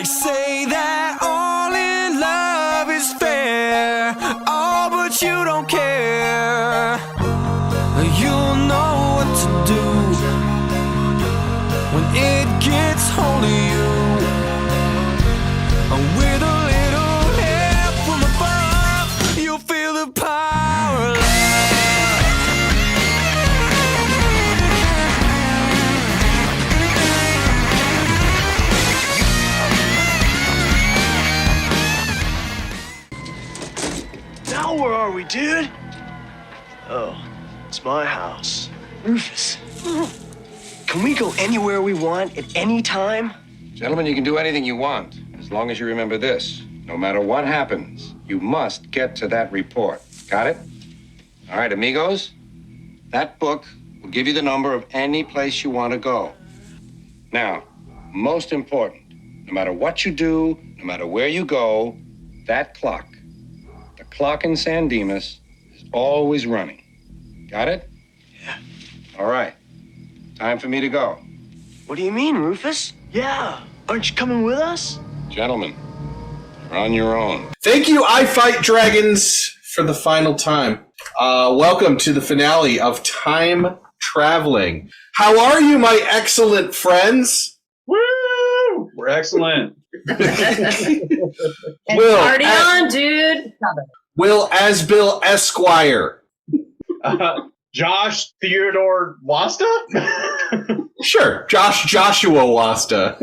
say that all in love is fair, oh, but you don't care. You'll know what to do when it gets hold of you. With a little help from above, you'll feel the power of love. Now where are we, dude? Oh, it's my house. Rufus, can we go anywhere we want at any time? Gentlemen, you can do anything you want, as long as you remember this. No matter what happens, you must get to that report. Got it? All right, amigos, that book will give you the number of any place you want to go. Now, most important, no matter what you do, no matter where you go, that clock, the clock in San Dimas, is always running. Got it? Yeah. All right. Time for me to go. What do you mean, Rufus? Yeah. Aren't you coming with us? Gentlemen, you're on your own. Thank you, I Fight Dragons, for the final time. Welcome to the finale of Time Traveling. How are you, my excellent friends? Woo! We're excellent. And Will, party on, dude. Will Asbill Esquire. Josh Theodore Wasta? Sure, Joshua Wasta.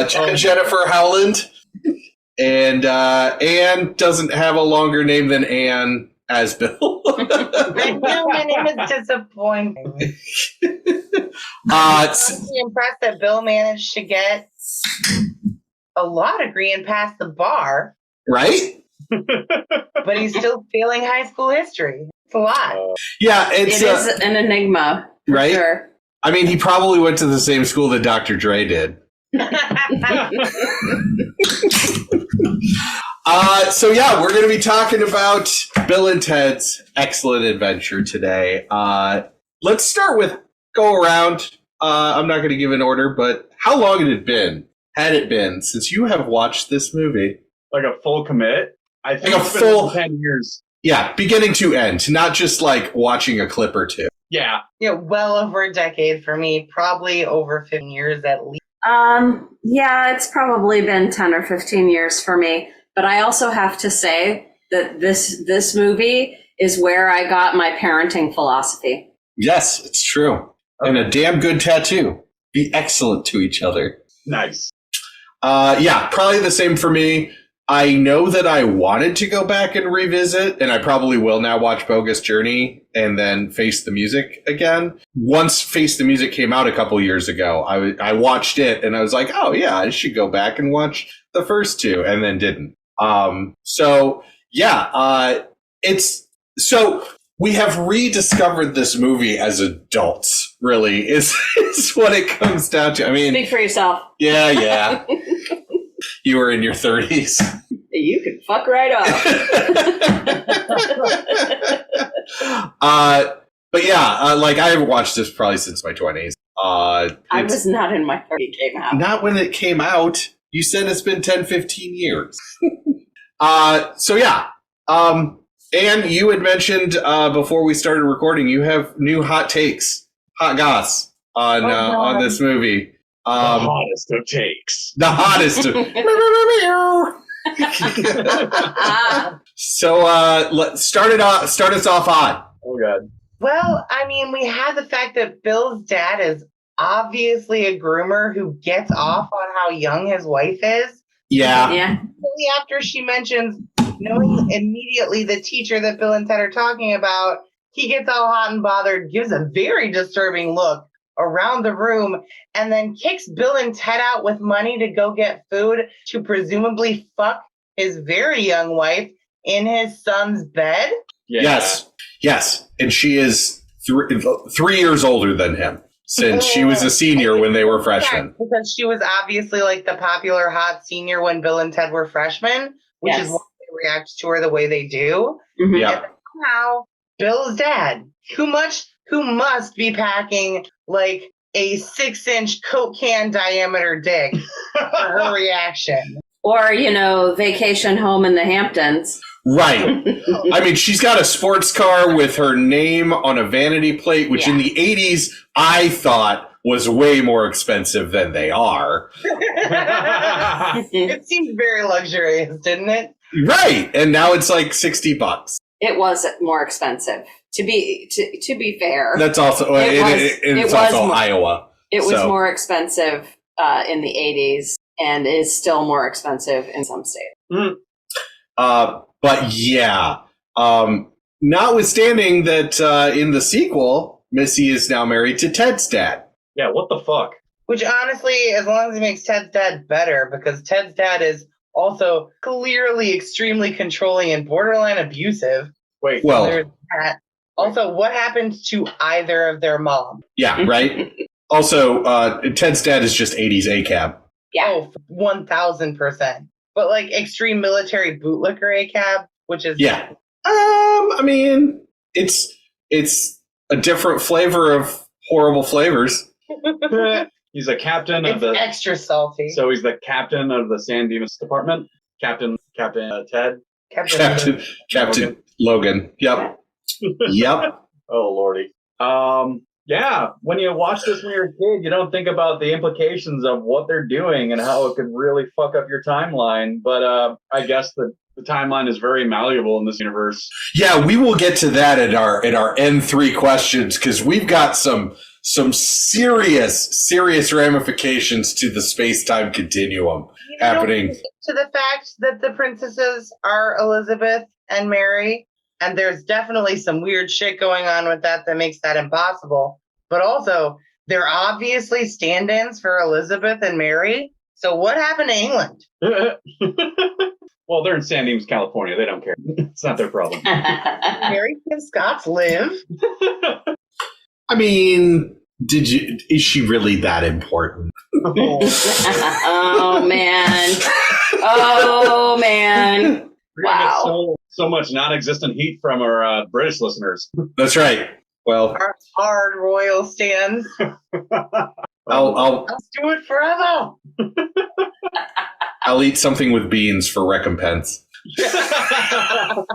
Jennifer Howland. And Anne doesn't have a longer name than Anne Asbill. I know my name is disappointing. I'm impressed that Bill managed to get a law degree and pass the bar, Right? but he's still failing high school history. It's a lot. Yeah, It it's is an enigma, for right? sure. I mean, he probably went to the same school that Dr. Dre did. So yeah, we're going to be talking about Bill and Ted's Excellent Adventure today. Let's start with go around. I'm not going to give an order, but how long had it been since you have watched this movie? Like a full commit? I think Like a it's been full- over 10 years. Yeah, beginning to end, not just like watching a clip or two. Yeah. Yeah, well over a decade for me, probably over 15 years at least. Yeah, it's probably been 10 or 15 years for me. But I also have to say that this movie is where I got my parenting philosophy. Yes, it's true. And a damn good tattoo. Be excellent to each other. Nice. Yeah, probably the same for me. I know that I wanted to go back and revisit, and I probably will now watch Bogus Journey and then Face the Music again. Once Face the Music came out a couple years ago, I watched it and I was like, oh yeah, I should go back and watch the first two, and then didn't. So we have rediscovered this movie as adults, really, is what it comes down to. I mean, Speak for yourself. yeah. You were in your 30s. You can fuck right off. But yeah, like I haven't watched this probably since my 20s. I was not in my 30s. It came out. Not when it came out. You said it's been 10, 15 years. So yeah. And you had mentioned before we started recording, you have new hot takes, hot goss on this movie. The hottest of takes. The hottest. So let's start us off on. Oh, God. Well, I mean, we have the fact that Bill's dad is obviously a groomer who gets off on how young his wife is. Yeah. Yeah. After she mentions knowing immediately the teacher that Bill and Ted are talking about, he gets all hot and bothered, gives a very disturbing look around the room, and then kicks Bill and Ted out with money to go get food to presumably fuck his very young wife in his son's bed. Yeah. Yes. And she is 3 years older than him, since she was a senior when they were freshmen. Because she was obviously like the popular hot senior when Bill and Ted were freshmen, which is why they react to her the way they do. Mm-hmm. Yeah. And somehow Bill's dad, who must be packing like a 6-inch Coke can diameter dick for her reaction. Or, vacation home in the Hamptons. Right. I mean, she's got a sports car with her name on a vanity plate, which in the 80s I thought was way more expensive than they are. It seemed very luxurious, didn't it? Right. And now it's like $60. It was more expensive. To be fair. That's also it's also Iowa. It was more expensive in the 80s and is still more expensive in some states. But yeah, notwithstanding that in the sequel, Missy is now married to Ted's dad. Yeah, what the fuck? Which honestly, as long as it makes Ted's dad better, because Ted's dad is also clearly extremely controlling and borderline abusive. Wait, well, there's that. Also, what happened to either of their mom? Yeah, right? Also, Ted's dad is just 80s ACAB. Yeah. Oh, 1,000%. But like extreme military bootlicker ACAB, which is... Yeah. I mean, it's a different flavor of horrible flavors. He's a captain It's of the... extra salty. So he's the captain of the San Dimas department? Captain Ted? Captain Logan. Yep. Yep. Oh, Lordy. Yeah, when you watch this when you're a kid, you don't think about the implications of what they're doing and how it could really fuck up your timeline. But I guess the timeline is very malleable in this universe. Yeah, we will get to that in our N3 questions, because we've got some serious ramifications to the space-time continuum happening. To the fact that the princesses are Elizabeth and Mary, and there's definitely some weird shit going on with that makes that impossible. But also, they're obviously stand-ins for Elizabeth and Mary. So what happened to England? Well, they're in San Dimas, California. They don't care. It's not their problem. Mary and Scots live. I mean, is she really that important? Oh, man. Oh, man. We're gonna get Wow. so much non-existent heat from our British listeners. That's right. Well, Our hard royal stands. I'll Let's do it forever. I'll eat something with beans for recompense. Don't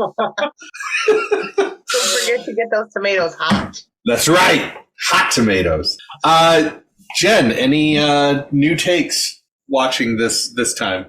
forget to get those tomatoes hot. That's right. Hot tomatoes. Jen, any new takes watching this time?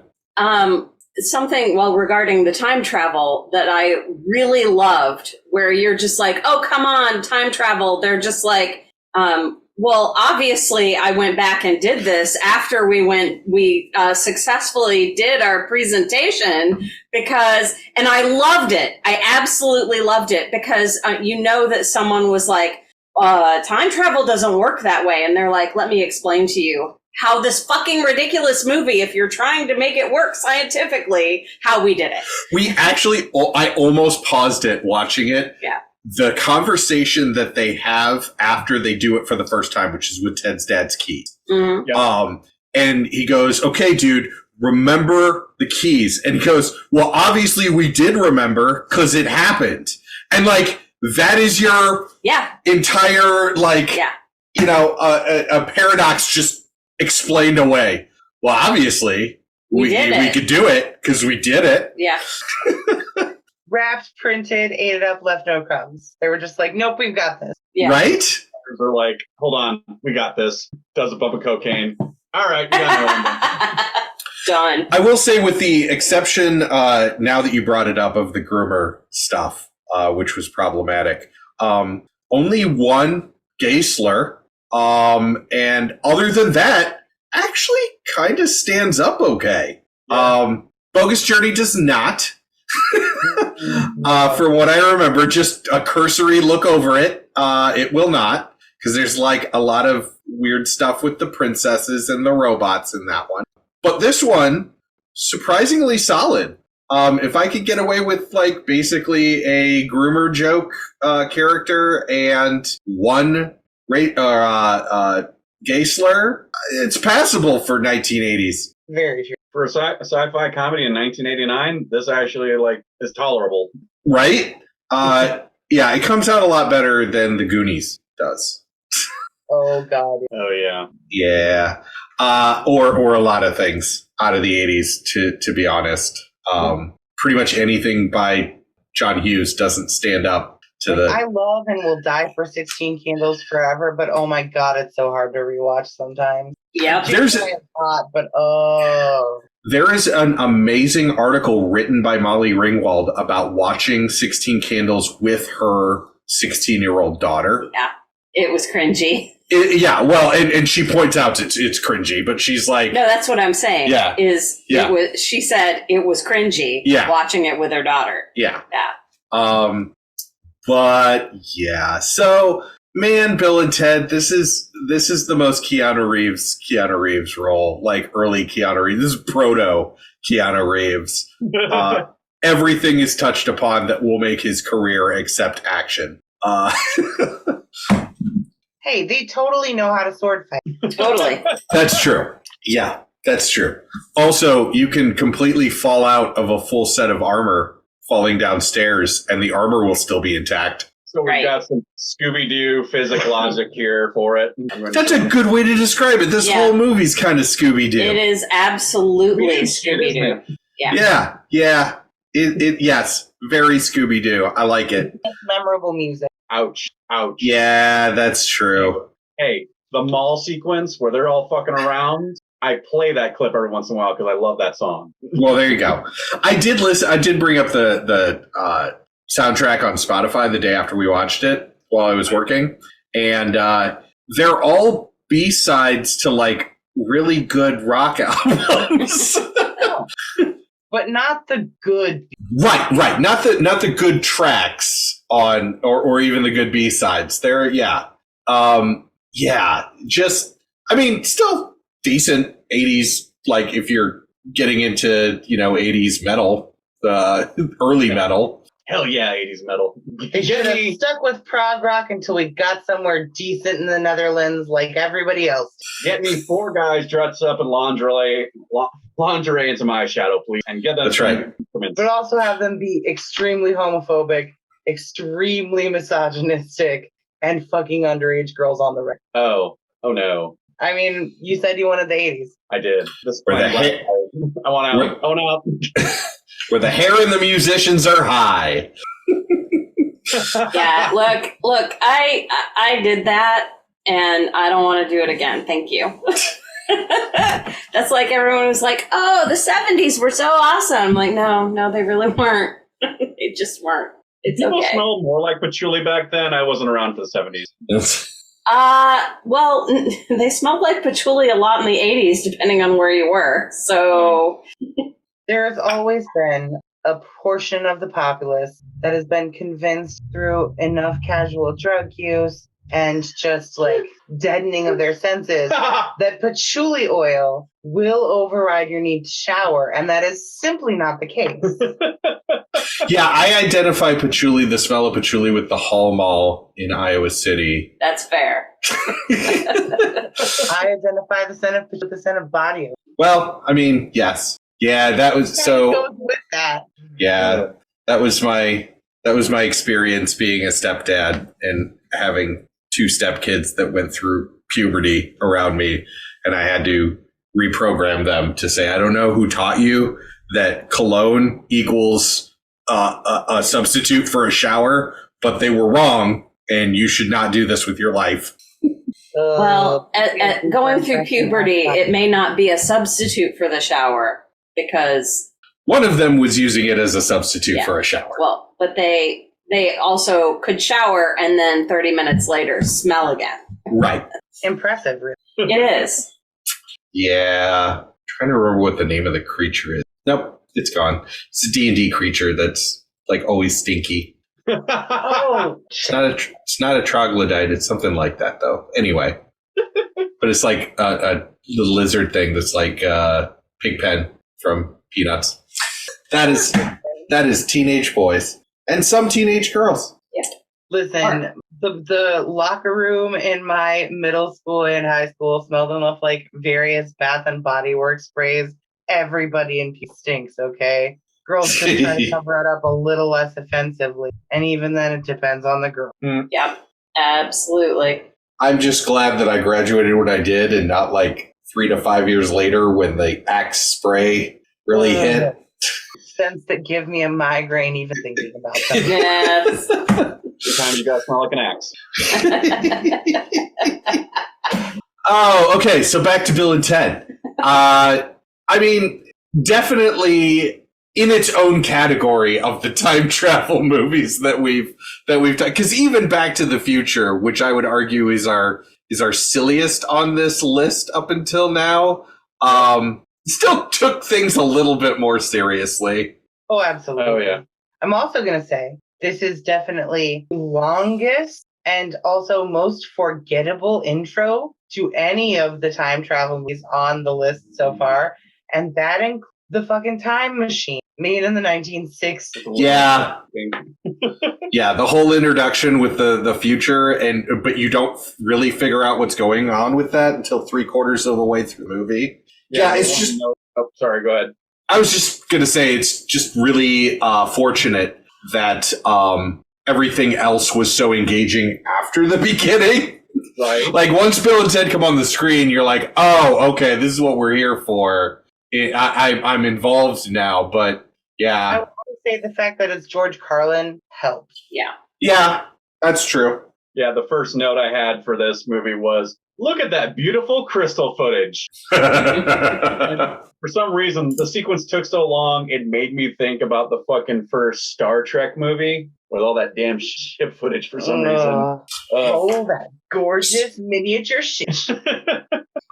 Something, regarding the time travel that I really loved, where you're just like, oh, come on, time travel. They're just like, obviously I went back and did this after we successfully did our presentation and I loved it. I absolutely loved it because that someone was like, time travel doesn't work that way. And they're like, let me explain to you how this fucking ridiculous movie, if you're trying to make it work scientifically, how we did it. We actually, I almost paused it watching it. Yeah. The conversation that they have after they do it for the first time, which is with Ted's dad's keys. Mm-hmm. Yeah. And he goes, okay, dude, remember the keys. And he goes, well, obviously we did remember because it happened. And like, that is your entire, a paradox just explained away. Well, obviously we could do it because we did it. Yeah. Wrapped, printed, ate it up, left no crumbs. They were just like, nope, we've got this. Yeah. Right? They're like, hold on, we got this. Does a bump of cocaine. All right, we got Done. I will say, with the exception, now that you brought it up, of the groomer stuff, which was problematic, only one gay slur. And other than that, actually kind of stands up okay. Yeah. Bogus Journey does not. From what I remember, just a cursory look over it. It will not, because there's like a lot of weird stuff with the princesses and the robots in that one. But this one, surprisingly solid. If I could get away with like basically a groomer joke character and one gay slur, it's passable for 1980s. Very true. For a sci-fi comedy in 1989, this actually is tolerable. Right? Yeah, it comes out a lot better than the Goonies does. Oh God. Oh yeah. Yeah. Or a lot of things out of the 80s, to be honest. Pretty much anything by John Hughes doesn't stand up to the... I love and will die for 16 Candles forever, but oh my God, it's so hard to rewatch sometimes. Yep. There's It's hot, but oh. There is an amazing article written by Molly Ringwald about watching 16 Candles with her 16-year-old daughter. Yeah, it was cringy. And she points out it's cringy, but she's like... No, that's what I'm saying. Yeah. It was, she said it was cringy watching it with her daughter. Yeah. Yeah. But yeah, so man, Bill and Ted, this is the most Keanu Reeves role, like early Keanu Reeves. This is proto Keanu Reeves. Everything is touched upon that will make his career except action. Hey, they totally know how to sword fight. Totally. That's true. Yeah, that's true. Also, you can completely fall out of a full set of armor falling downstairs, and the armor will still be intact. So we've got some Scooby-Doo physics logic here for it. That's a good way to describe it. This whole movie's kind of Scooby-Doo. It is absolutely Scooby-Doo. Yeah. Yes, very Scooby-Doo. I like it. Memorable music. Ouch. Yeah, that's true. Hey, the mall sequence where they're all fucking around, I play that clip every once in a while because I love that song. Well, there you go. I did bring up the soundtrack on Spotify the day after we watched it while I was working. And they're all B-sides to like really good rock albums. But not the good. Right. Not the good tracks on or even the good B-sides. They're still decent 80s, like if you're getting into, 80s metal, early metal. Hell yeah, 80s metal. They should have stuck with prog rock until we got somewhere decent in the Netherlands like everybody else. Get me 4 guys dressed up in lingerie into my shadow, please. And get that. That's right. But also have them be extremely homophobic, extremely misogynistic, and fucking underage girls on the record. Oh no. I mean, you said you wanted the 80s. I did. I want out. Where the hair and the musicians are high. Yeah, look, I did that, and I don't want to do it again. Thank you. That's like everyone was like, oh, the 70s were so awesome. I'm like, no, they really weren't. They just weren't. It's People okay. smelled more like patchouli back then. I wasn't around for the 70s. Well, they smelled like patchouli a lot in the 80s, depending on where you were. So there has always been a portion of the populace that has been convinced through enough casual drug use and just like deadening of their senses that patchouli oil will override your need to shower, and that is simply not the case. Yeah, I identify the smell of patchouli with the Hall Mall in Iowa City. That's fair. I identify the scent of patchouli with the scent of body oil. Well, I mean, yes. Yeah, that was so. Goes with that. Yeah, that was my experience being a stepdad and having 2 stepkids that went through puberty around me, and I had to reprogram them to say, I don't know who taught you that cologne equals a substitute for a shower, but they were wrong, and you should not do this with your life. Well, at going through puberty, it may not be a substitute for the shower because one of them was using it as a substitute for a shower. Well, but they also could shower and then 30 minutes later smell again. Right. Impressive, really. It is. Yeah. I'm trying to remember what the name of the creature is. Nope. It's gone. It's a D&D creature that's like always stinky. Oh, It's not a troglodyte. It's something like that, though. Anyway, but it's like the lizard thing that's like Pigpen from Peanuts. That is teenage boys and some teenage girls. Yeah. Listen, the locker room in my middle school and high school smelled enough like various Bath and Body Works sprays. Everybody in P stinks, okay? Girls just try to cover it up a little less offensively. And even then, it depends on the girl. Yep, absolutely. I'm just glad that I graduated when I did and not like 3 to 5 years later when the Axe spray really hit. Scents that give me a migraine even thinking about them. Yes. Sometimes you gotta smell like an axe. Oh, okay. So back to Bill and Ted. I mean, definitely in its own category of the time travel movies that we've done. Because even Back to the Future, which I would argue is our silliest on this list up until now, still took things a little bit more seriously. Oh, absolutely. Oh, yeah. I'm also going to say this is definitely longest and also most forgettable intro to any of the time travel movies on the list so far. And that includes the fucking Time Machine made in the 1960s. Yeah. Yeah, the whole introduction with the future, but you don't really figure out what's going on with that until 3/4 of the way through the movie. Yeah, it's just... Oh, sorry, go ahead. I was just going to say it's just really fortunate that everything else was so engaging after the beginning. Right. Like, once Bill and Ted come on the screen, you're like, oh, okay, this is what we're here for. I'm involved now, but I yeah. would say the fact that it's George Carlin helps. Yeah. Yeah, that's true. Yeah, the first note I had for this movie was, look at that beautiful crystal footage. For some reason, the sequence took so long, it made me think about the fucking first Star Trek movie with all that damn ship footage for some reason. Oh, that gorgeous miniature ship.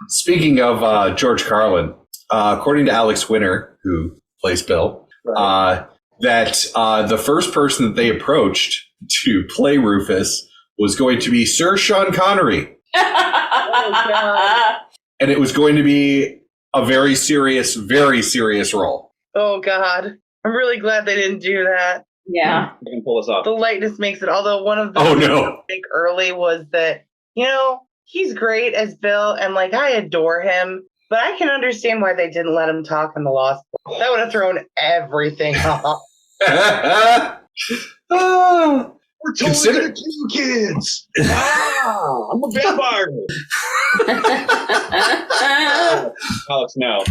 Speaking of George Carlin, according to Alex Winter, who plays Bill, that the first person that they approached to play Rufus was going to be Sir Sean Connery. Oh, God. And it was going to be a very serious role. Oh, God. I'm really glad they didn't do that. Yeah. You can pull this off. The lightness makes it, although one of the Oh, things no. I think early was that, he's great as Bill, and, I adore him, but I can understand why they didn't let him talk in the Lost Boys. That would have thrown everything off. Oh. We're totally gonna kill kids. Wow, I'm a vampire. Alex, no.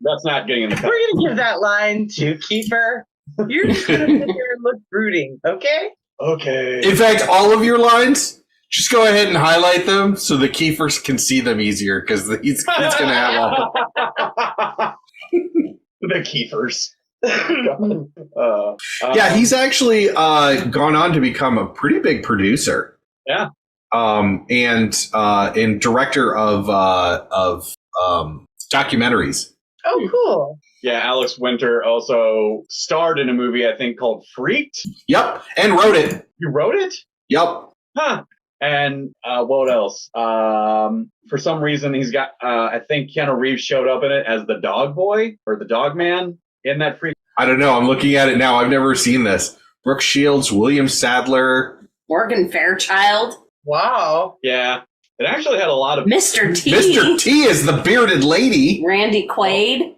That's not getting in the cut. We're going to give that line to Kiefer. You're just going to sit here and look brooding, okay? Okay. In fact, all of your lines, just go ahead and highlight them so the Kiefers can see them easier, because he's going to have all. The Kiefers. Yeah, he's actually gone on to become a pretty big producer. Yeah. And director of documentaries. Oh, cool. Yeah, Alex Winter also starred in a movie, I think, called Freaked. Yep, and wrote it. You wrote it? Yep. Huh. And what else? For some reason, he's got, I think Keanu Reeves showed up in it as the dog boy or the dog man in that Freak. I don't know. I'm looking at it now. I've never seen this. Brooke Shields, William Sadler. Morgan Fairchild. Wow. Yeah. It actually had a lot of... Mr. T. Mr. T is the bearded lady. Randy Quaid.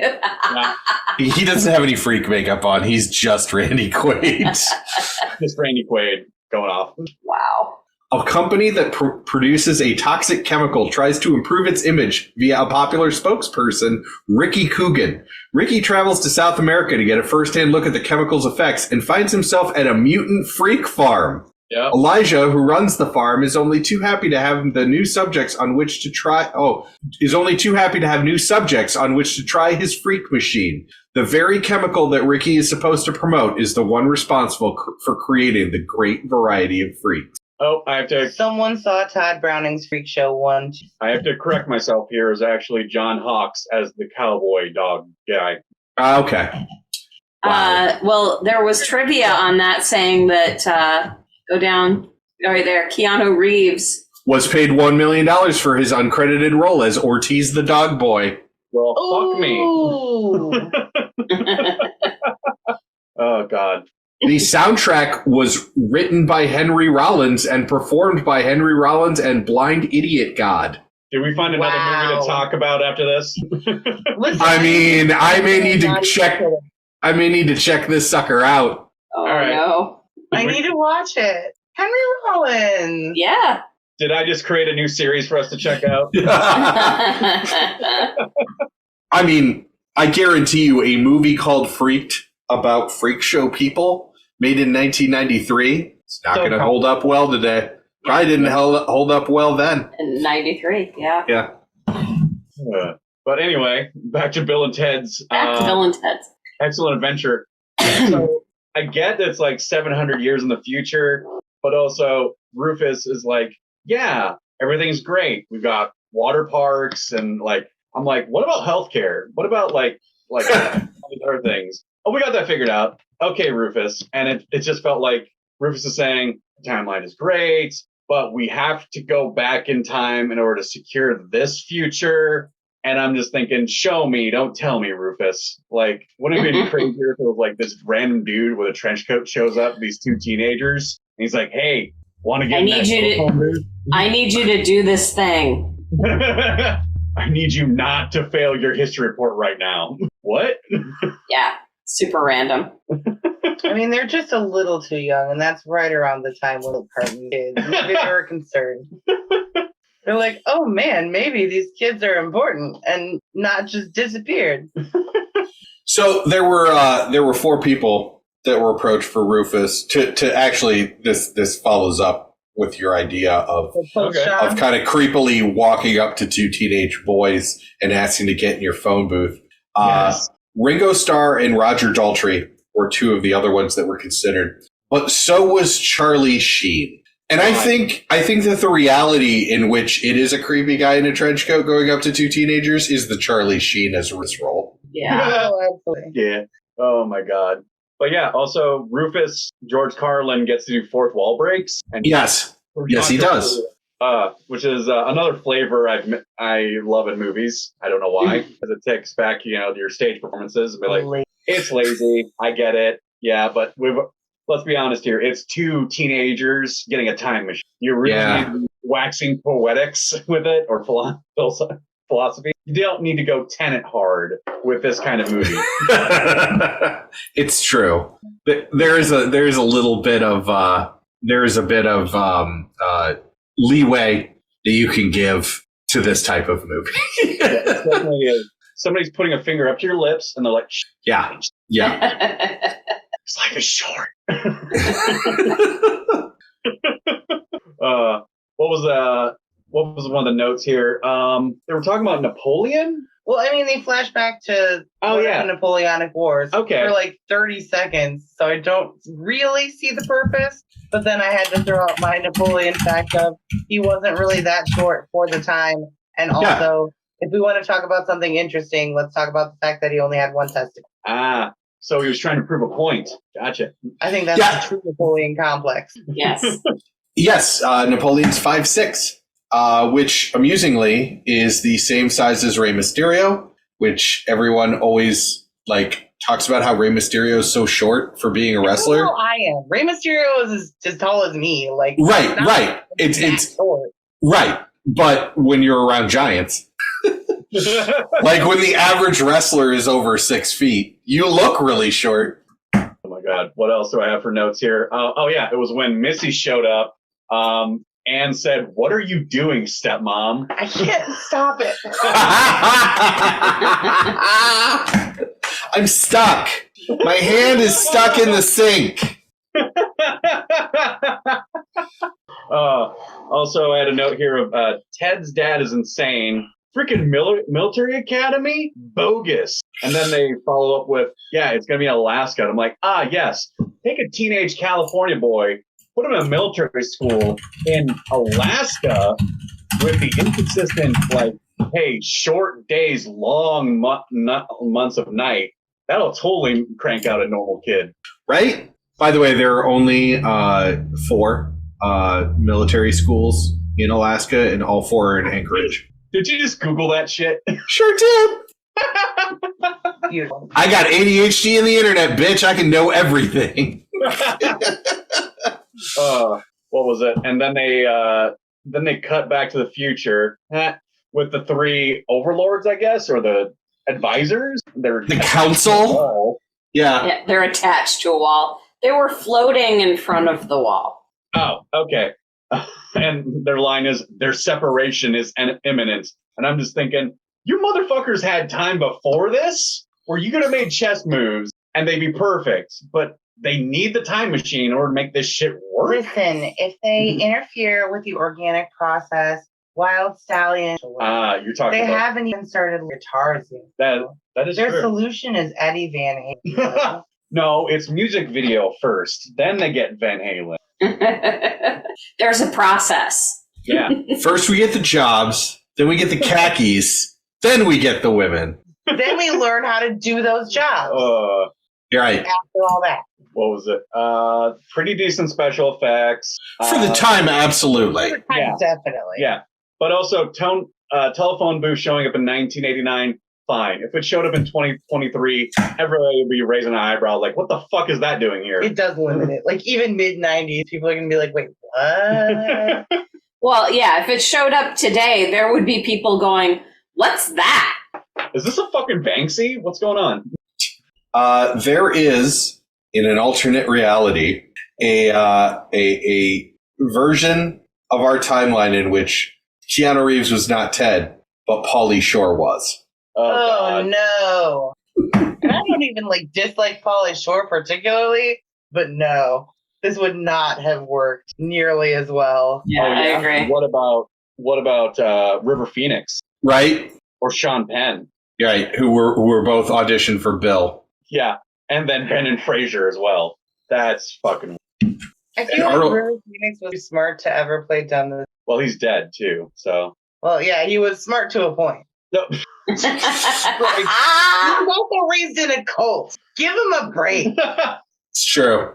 Yeah. He doesn't have any freak makeup on. He's just Randy Quaid. Just Randy Quaid going off. Wow. A company that produces a toxic chemical tries to improve its image via a popular spokesperson, Ricky Coogan. Ricky travels to South America to get a first-hand look at the chemical's effects and finds himself at a mutant freak farm. Yep. Elijah, who runs the farm, is only too happy to have new subjects on which to try his freak machine. The very chemical that Ricky is supposed to promote is the one responsible for creating the great variety of freaks. Oh, I have to Someone saw Todd Browning's Freak Show 1. I have to correct myself here. Is actually John Hawkes as the cowboy dog guy. Okay. Wow. Well, there was trivia on that saying that, go down right there, Keanu Reeves Was paid $1 million for his uncredited role as Ortiz the dog boy. Well, fuck me. Ooh. Oh, God. The soundtrack was written by Henry Rollins and performed by Henry Rollins and Blind Idiot God. Did we find another movie to talk about after this? Listen, I mean, I may need to check this sucker out. Oh, All right. no. I need to watch it. Henry Rollins. Yeah. Did I just create a new series for us to check out? I mean, I guarantee you a movie called Freaked about freak show people made in 1993. It's not going to hold up well today. Probably didn't hold up well then. In 93, yeah. Yeah. But anyway, back to Bill and Ted's Back to Bill and Ted's Excellent Adventure. So I get that it's like 700 years in the future, but also Rufus is like, yeah, everything's great. We've got water parks and like, I'm like, what about healthcare? What about like all these other things? Oh, we got that figured out. Okay, Rufus. And it just felt like Rufus is saying the timeline is great, but we have to go back in time in order to secure this future. And I'm just thinking, show me, don't tell me, Rufus. Like, wouldn't it be crazier if it was like this random dude with a trench coat shows up, these two teenagers, and he's like, hey, want to get I need you to do this thing. I need you not to fail your history report right now. What? Yeah, super random. I mean, they're just a little too young, and that's right around the time when the cartoon kids maybe they were concerned. They're like, oh man, maybe these kids are important and not just disappeared. So there were 4 people that were approached for Rufus to actually this follows up with your idea of kind of creepily walking up to 2 teenage boys and asking to get in your phone booth. Yes. Ringo Starr and Roger Daltrey were 2 of the other ones that were considered, but so was Charlie Sheen. And I think that the reality in which it is a creepy guy in a trench coat going up to 2 teenagers is the Charlie Sheen as his role. Yeah. Oh, absolutely. Yeah. Oh my God. But yeah, also Rufus, George Carlin gets to do fourth wall breaks. And Yes, he does. Which is another flavor I love in movies. I don't know why, because it takes back your stage performances and be like, it's lazy. I get it. Yeah, but let's be honest here. It's 2 teenagers getting a time machine. You really need to be waxing poetics with it or philosophy. You don't need to go Tenet hard with this kind of movie. It's true. There is a little bit of leeway that you can give to this type of movie. It's definitely somebody's putting a finger up to your lips and they're like, yeah. It's life is short. What was one of the notes here? They were talking about Napoleon. Well, I mean, they flash back to the Napoleonic Wars for like 30 seconds, so I don't really see the purpose. But then I had to throw out my Napoleon fact of he wasn't really that short for the time. And also, if we want to talk about something interesting, let's talk about the fact that he only had 1 testicle. Ah, so he was trying to prove a point. Gotcha. I think that's the true Napoleon complex. Yes. Yes, Napoleon's 5'6", which amusingly is the same size as Rey Mysterio, which everyone always talks about how Rey Mysterio is so short for being a wrestler. I am. Rey Mysterio is as tall as me. Right. It's short. Right. But when you're around giants, like when the average wrestler is over 6 feet, you look really short. Oh my God. What else do I have for notes here? It was when Missy showed up and said, "What are you doing, stepmom?" I can't stop it. I'm stuck. My hand is stuck in the sink. Also, I had a note here of Ted's dad is insane. Freaking military academy? Bogus. And then they follow up with, it's going to be in Alaska. And I'm like, yes. Take a teenage California boy, put him in a military school in Alaska with the inconsistent, short days, long months of night. That'll totally crank out a normal kid. Right? By the way, there are only 4 military schools in Alaska, and all 4 are in Anchorage. Did you just Google that shit? Sure did. Beautiful. I got ADHD in the internet, bitch. I can know everything. What was it? And then they cut back to the future with the 3 overlords, I guess, or the advisors. They're the council. Yeah, they're attached to a wall. They were floating in front of the wall. Oh, okay. And their line is, their separation is imminent. And I'm just thinking, you motherfuckers had time before this? Where you could have made chess moves and they'd be perfect, but they need the time machine in order to make this shit work. Listen, if they interfere with the organic process, Wild Stallion, You're talking they about haven't even started guitars yet. that is Their true. solution is Eddie Van Halen. No, it's music video first, then they get Van Halen. There's a process. Yeah. First we get the jobs, then we get the khakis, then we get the women. Then we learn how to do those jobs You're right. after all that. What was it? Pretty decent special effects. For the time, absolutely. Yeah. Definitely. Yeah. But also, telephone booth showing up in 1989, fine. If it showed up in 2023, everybody would be raising an eyebrow like, what the fuck is that doing here? It does limit it. Like, even mid-90s, people are going to be like, wait, what? Well, yeah, if it showed up today, there would be people going, what's that? Is this a fucking Banksy? What's going on? There is, in an alternate reality, a version of our timeline in which Keanu Reeves was not Ted, but Pauly Shore was. Oh, no. And I don't even, dislike Pauly Shore particularly, but no. This would not have worked nearly as well. Yeah, I agree. What about River Phoenix? Right? Or Sean Penn? Right, who were both auditioned for Bill. Yeah, and then Ben and Fraser as well. That's fucking... I feel like River Phoenix was smart to ever play dumb. Well, he's dead, too, so... Well, yeah, he was smart to a point. No. He was also raised in a cult. Give him a break. It's true.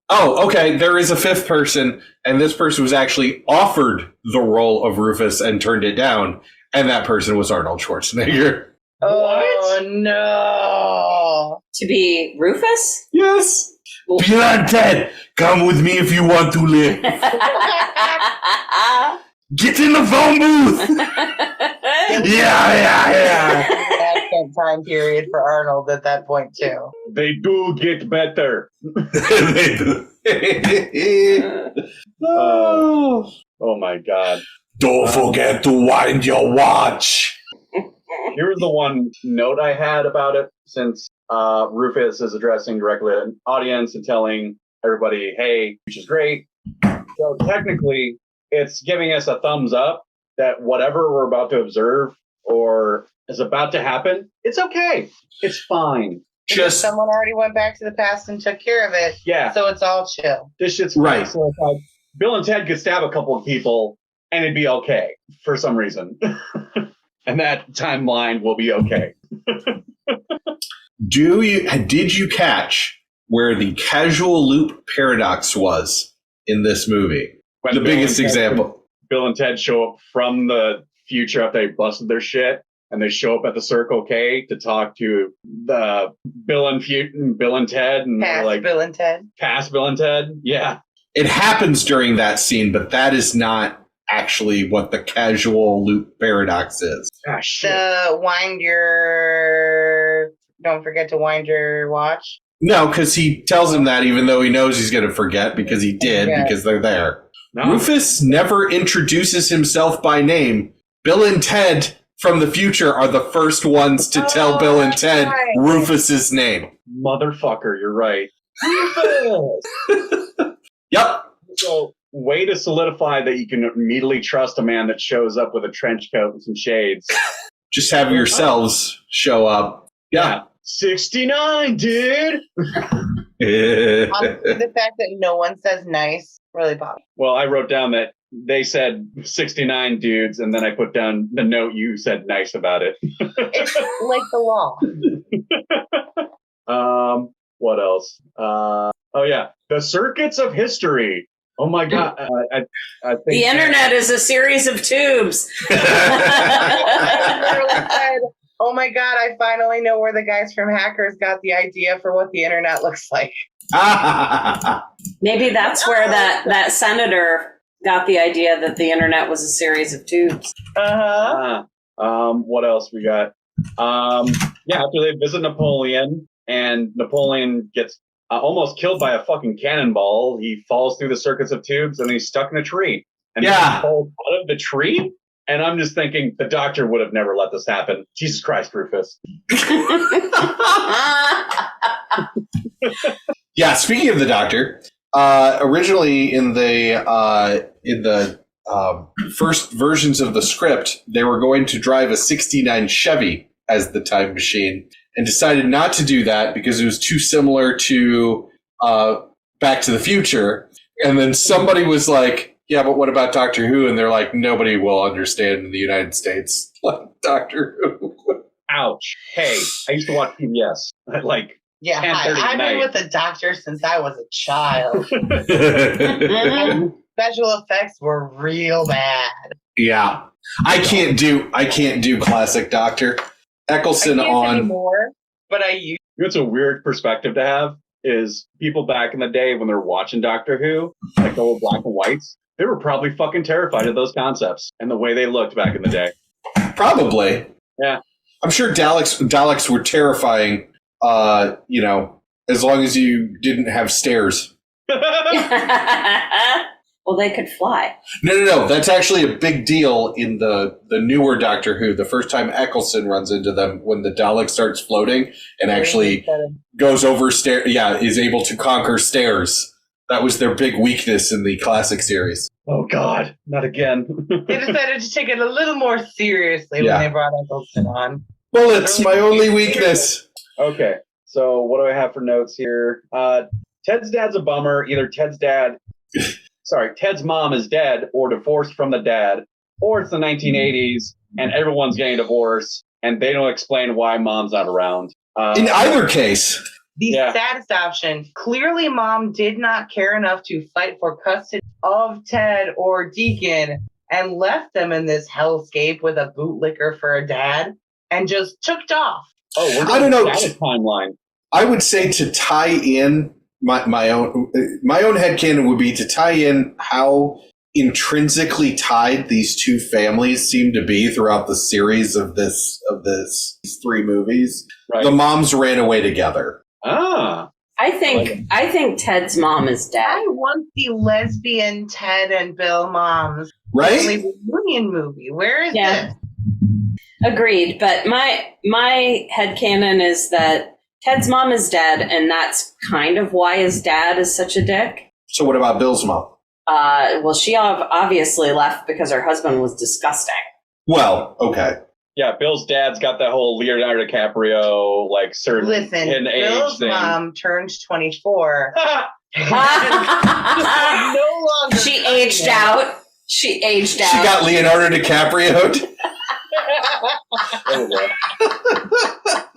Oh, okay, there is a fifth person, and this person was actually offered the role of Rufus and turned it down, and that person was Arnold Schwarzenegger. Oh, no. To be Rufus? Yes. Bill and Ted, come with me if you want to live. Get in the phone booth. Yeah. Accent time period for Arnold at that point, too. They do get better. Oh my God. Don't forget to wind your watch. Here's the one note I had about it, since Rufus is addressing directly an audience and telling everybody, hey, which is great. So technically, it's giving us a thumbs up that whatever we're about to observe or is about to happen, it's okay. It's fine. Just someone already went back to the past and took care of it. Yeah. So it's all chill. This shit's right. So it's like Bill and Ted could stab a couple of people and it'd be okay for some reason. And that timeline will be okay. Did you catch where the casual loop paradox was in this movie? When the biggest example. Bill and Ted show up from the future after they busted their shit, and they show up at the Circle K to talk to the Bill and Ted, and Past Bill and Ted. Past Bill and Ted, yeah. It happens during that scene, but that is not actually what the casual loop paradox is. Ah, shit. Don't forget to wind your watch. No, because he tells him that even though he knows he's going to forget because he did, because they're there. No. Rufus never introduces himself by name. Bill and Ted from the future are the first ones to tell Bill and Ted Rufus's name. Motherfucker, you're right. Rufus! Yep. So, way to solidify that you can immediately trust a man that shows up with a trench coat and some shades. Just have yourselves show up. Yeah. 69, dude! The fact that no one says nice really bothers me. Well, I wrote down that they said 69 dudes, and then I put down the note you said nice about it. It's like the law. What else? Oh yeah, the circuits of history. Oh my God! I think the internet is a series of tubes. Oh my God, I finally know where the guys from Hackers got the idea for what the internet looks like. Maybe that's where that senator got the idea that the internet was a series of tubes. What else we got? After they visit Napoleon, and Napoleon gets almost killed by a fucking cannonball. He falls through the circuits of tubes and he's stuck in a tree. And then he falls out of the tree. And I'm just thinking the doctor would have never let this happen. Jesus Christ, Rufus. Yeah, speaking of the doctor, originally in the first versions of the script, they were going to drive a '69 Chevy as the time machine, and decided not to do that because it was too similar to Back to the Future. And then somebody was like, yeah, but what about Doctor Who? And they're like, nobody will understand in the United States Doctor Who. Ouch. Hey, I used to watch PBS at like 10:30 I've been with the doctor since I was a child. And special effects were real bad. Yeah. I can't do classic Doctor. Eccleston I can't on anymore, but I used. It's a weird perspective to have is people back in the day when they're watching Doctor Who, like the old black and whites, they were probably fucking terrified of those concepts and the way they looked back in the day. Probably. Yeah. I'm sure Daleks were terrifying, as long as you didn't have stairs. Well, they could fly. No. That's actually a big deal in the newer Doctor Who. The first time Eccleston runs into them when the Dalek starts floating and actually goes over stairs. Yeah, is able to conquer stairs. That was their big weakness in the classic series. Oh, God. Not again. They decided to take it a little more seriously when they brought Eccleston on. Well, it's my only weakness. Okay. So what do I have for notes here? Ted's dad's a bummer. Either Ted's mom is dead or divorced from the dad, or it's the 1980s and everyone's getting a divorce and they don't explain why mom's not around. In either case. The saddest option. Clearly, mom did not care enough to fight for custody of Ted or Deacon and left them in this hellscape with a bootlicker for a dad and just took off. Oh, I don't know. Timeline. I would say to tie in my own headcanon would be to tie in how intrinsically tied these two families seem to be throughout the series of these three movies. Right. The moms ran away together. Ah. I think Ted's mom is dead. I want the lesbian Ted and Bill moms. Right? Reunion movie. Where is this? Agreed. But my headcanon is that Ted's mom is dead, and that's kind of why his dad is such a dick. So what about Bill's mom? Well, she obviously left because her husband was disgusting. Well, okay. Yeah, Bill's dad's got that whole Leonardo DiCaprio, like, certain Listen, Bill's thing. mom turned 24. No longer. She aged out. She got Leonardo DiCaprio.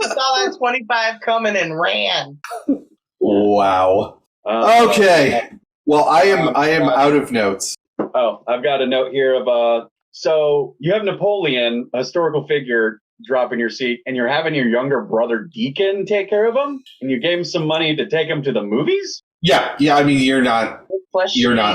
Saw that 25 coming and ran. Wow. Okay. Well, I am out of notes. Oh, I've got a note here of so you have Napoleon, a historical figure, drop in your seat, and you're having your younger brother Deacon take care of him, and you gave him some money to take him to the movies? Yeah. I mean, you're not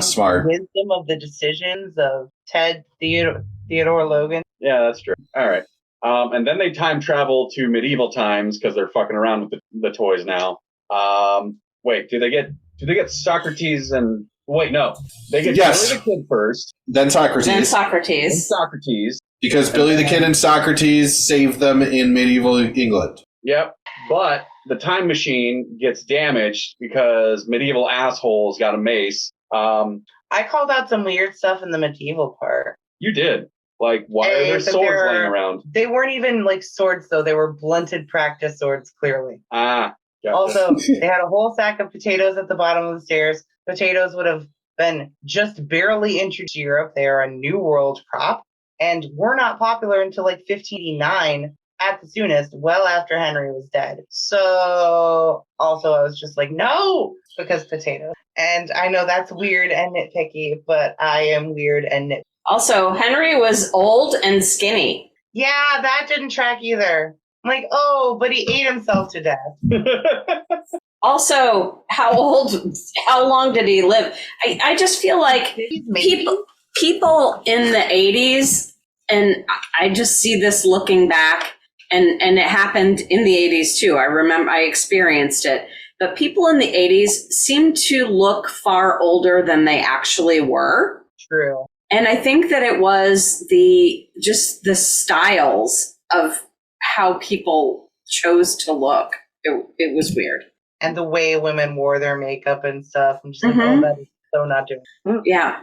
smart. Wisdom of the decisions of Ted Theodore Logan. Yeah, that's true. All right. And then they time travel to medieval times because they're fucking around with the toys now. Wait, do they get Socrates and... Wait, no. They get Billy the Kid first. Then Socrates. Because Billy the Kid and Socrates saved them in medieval England. Yep. But the time machine gets damaged because medieval assholes got a mace. I called out some weird stuff in the medieval part. You did. Like, why are there swords laying around? They weren't even like swords, though. They were blunted practice swords, clearly. Ah. Gotcha. Also, they had a whole sack of potatoes at the bottom of the stairs. Potatoes would have been just barely introduced to Europe. They are a New World crop and were not popular until like 1589 at the soonest, well after Henry was dead. So also I was just like, no, because potatoes. And I know that's weird and nitpicky, but I am weird and nitpicky. Also, Henry was old and skinny. Yeah, that didn't track either. I'm like, oh, but he ate himself to death. Also, how long did he live? I just feel like people in the 80s, and I just see this looking back, and it happened in the 80s too. I remember I experienced it. but people in the 80s seemed to look far older than they actually were. True. And I think that it was the styles of how people chose to look. It was weird. And the way women wore their makeup and stuff. I'm just like, oh, that is so not doing. Yeah.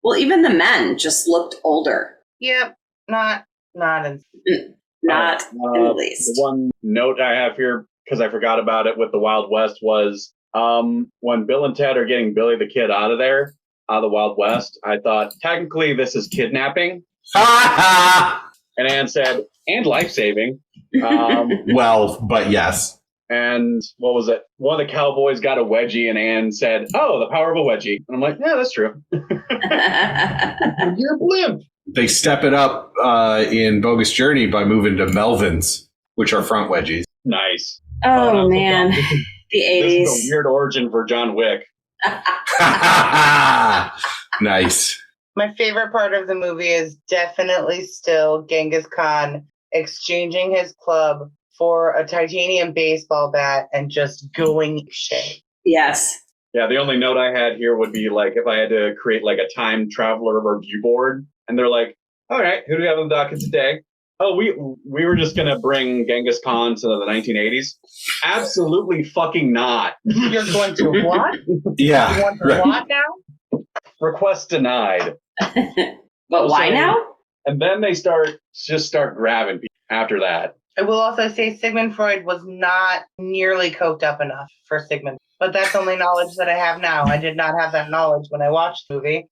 Well, even the men just looked older. Yep. Not in in the least. The one note I have here, because I forgot about it with the Wild West, was when Bill and Ted are getting Billy the Kid out of the Wild West, I thought, technically this is kidnapping. And Anne said, and life-saving. Well, but yes. And what was it? One of the cowboys got a wedgie, and Anne said, oh, the power of a wedgie. And I'm like, yeah, that's true. You're a blimp. They step it up in Bogus Journey by moving to Melvins, which are front wedgies. Nice. Oh, man. The 80s. This is a weird origin for John Wick. Nice. My favorite part of the movie is definitely still Genghis Khan exchanging his club for a titanium baseball bat and just going shit. Yes. Yeah, the only note I had here would be like if I had to create like a time traveler review board, and they're like, all right, who do we have on the docket today? Oh, we were just going to bring Genghis Khan to the 1980s. Absolutely fucking not. You're going to what? Yeah. You want to what now? Request denied. But why now? And then they start grabbing people after that. I will also say Sigmund Freud was not nearly coked up enough for Sigmund. But that's only knowledge that I have now. I did not have that knowledge when I watched the movie.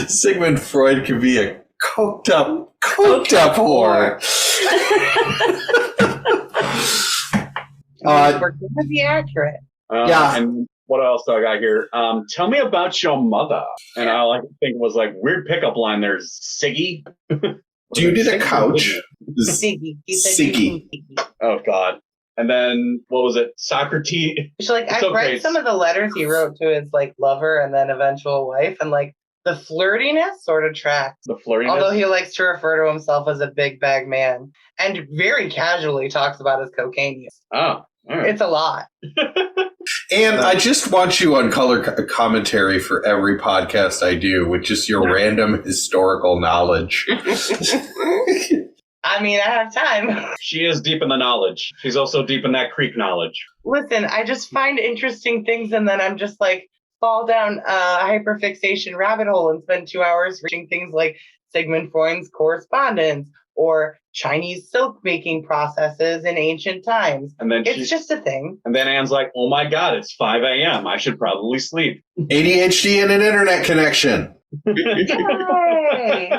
Sigmund Freud could be a coked up whore. We're going to be accurate. Yeah. And what else do I got here? Tell me about your mother. And all I think was like weird pickup line. There's Siggy. Do you need a couch? Siggy. He said Siggy. Siggy. Oh God. And then what was it? Socrates. So, like, I've read some of the letters he wrote to his like lover and then eventual wife, and like the flirtiness sort of tracks. The flirtiness. Although he likes to refer to himself as a big bag man, and very casually talks about his cocaine use. Oh, all right. It's a lot. And I just want you on color commentary for every podcast I do, with just your random historical knowledge. I mean, I have time. She is deep in the knowledge. She's also deep in that Creek knowledge. Listen, I just find interesting things, and then I'm just like fall down a hyperfixation rabbit hole and spend 2 hours reading things like Sigmund Freud's correspondence or Chinese silk making processes in ancient times. And then it's just a thing. And then Anne's like, oh my God, it's 5 a.m. I should probably sleep. ADHD and an internet connection. Yay!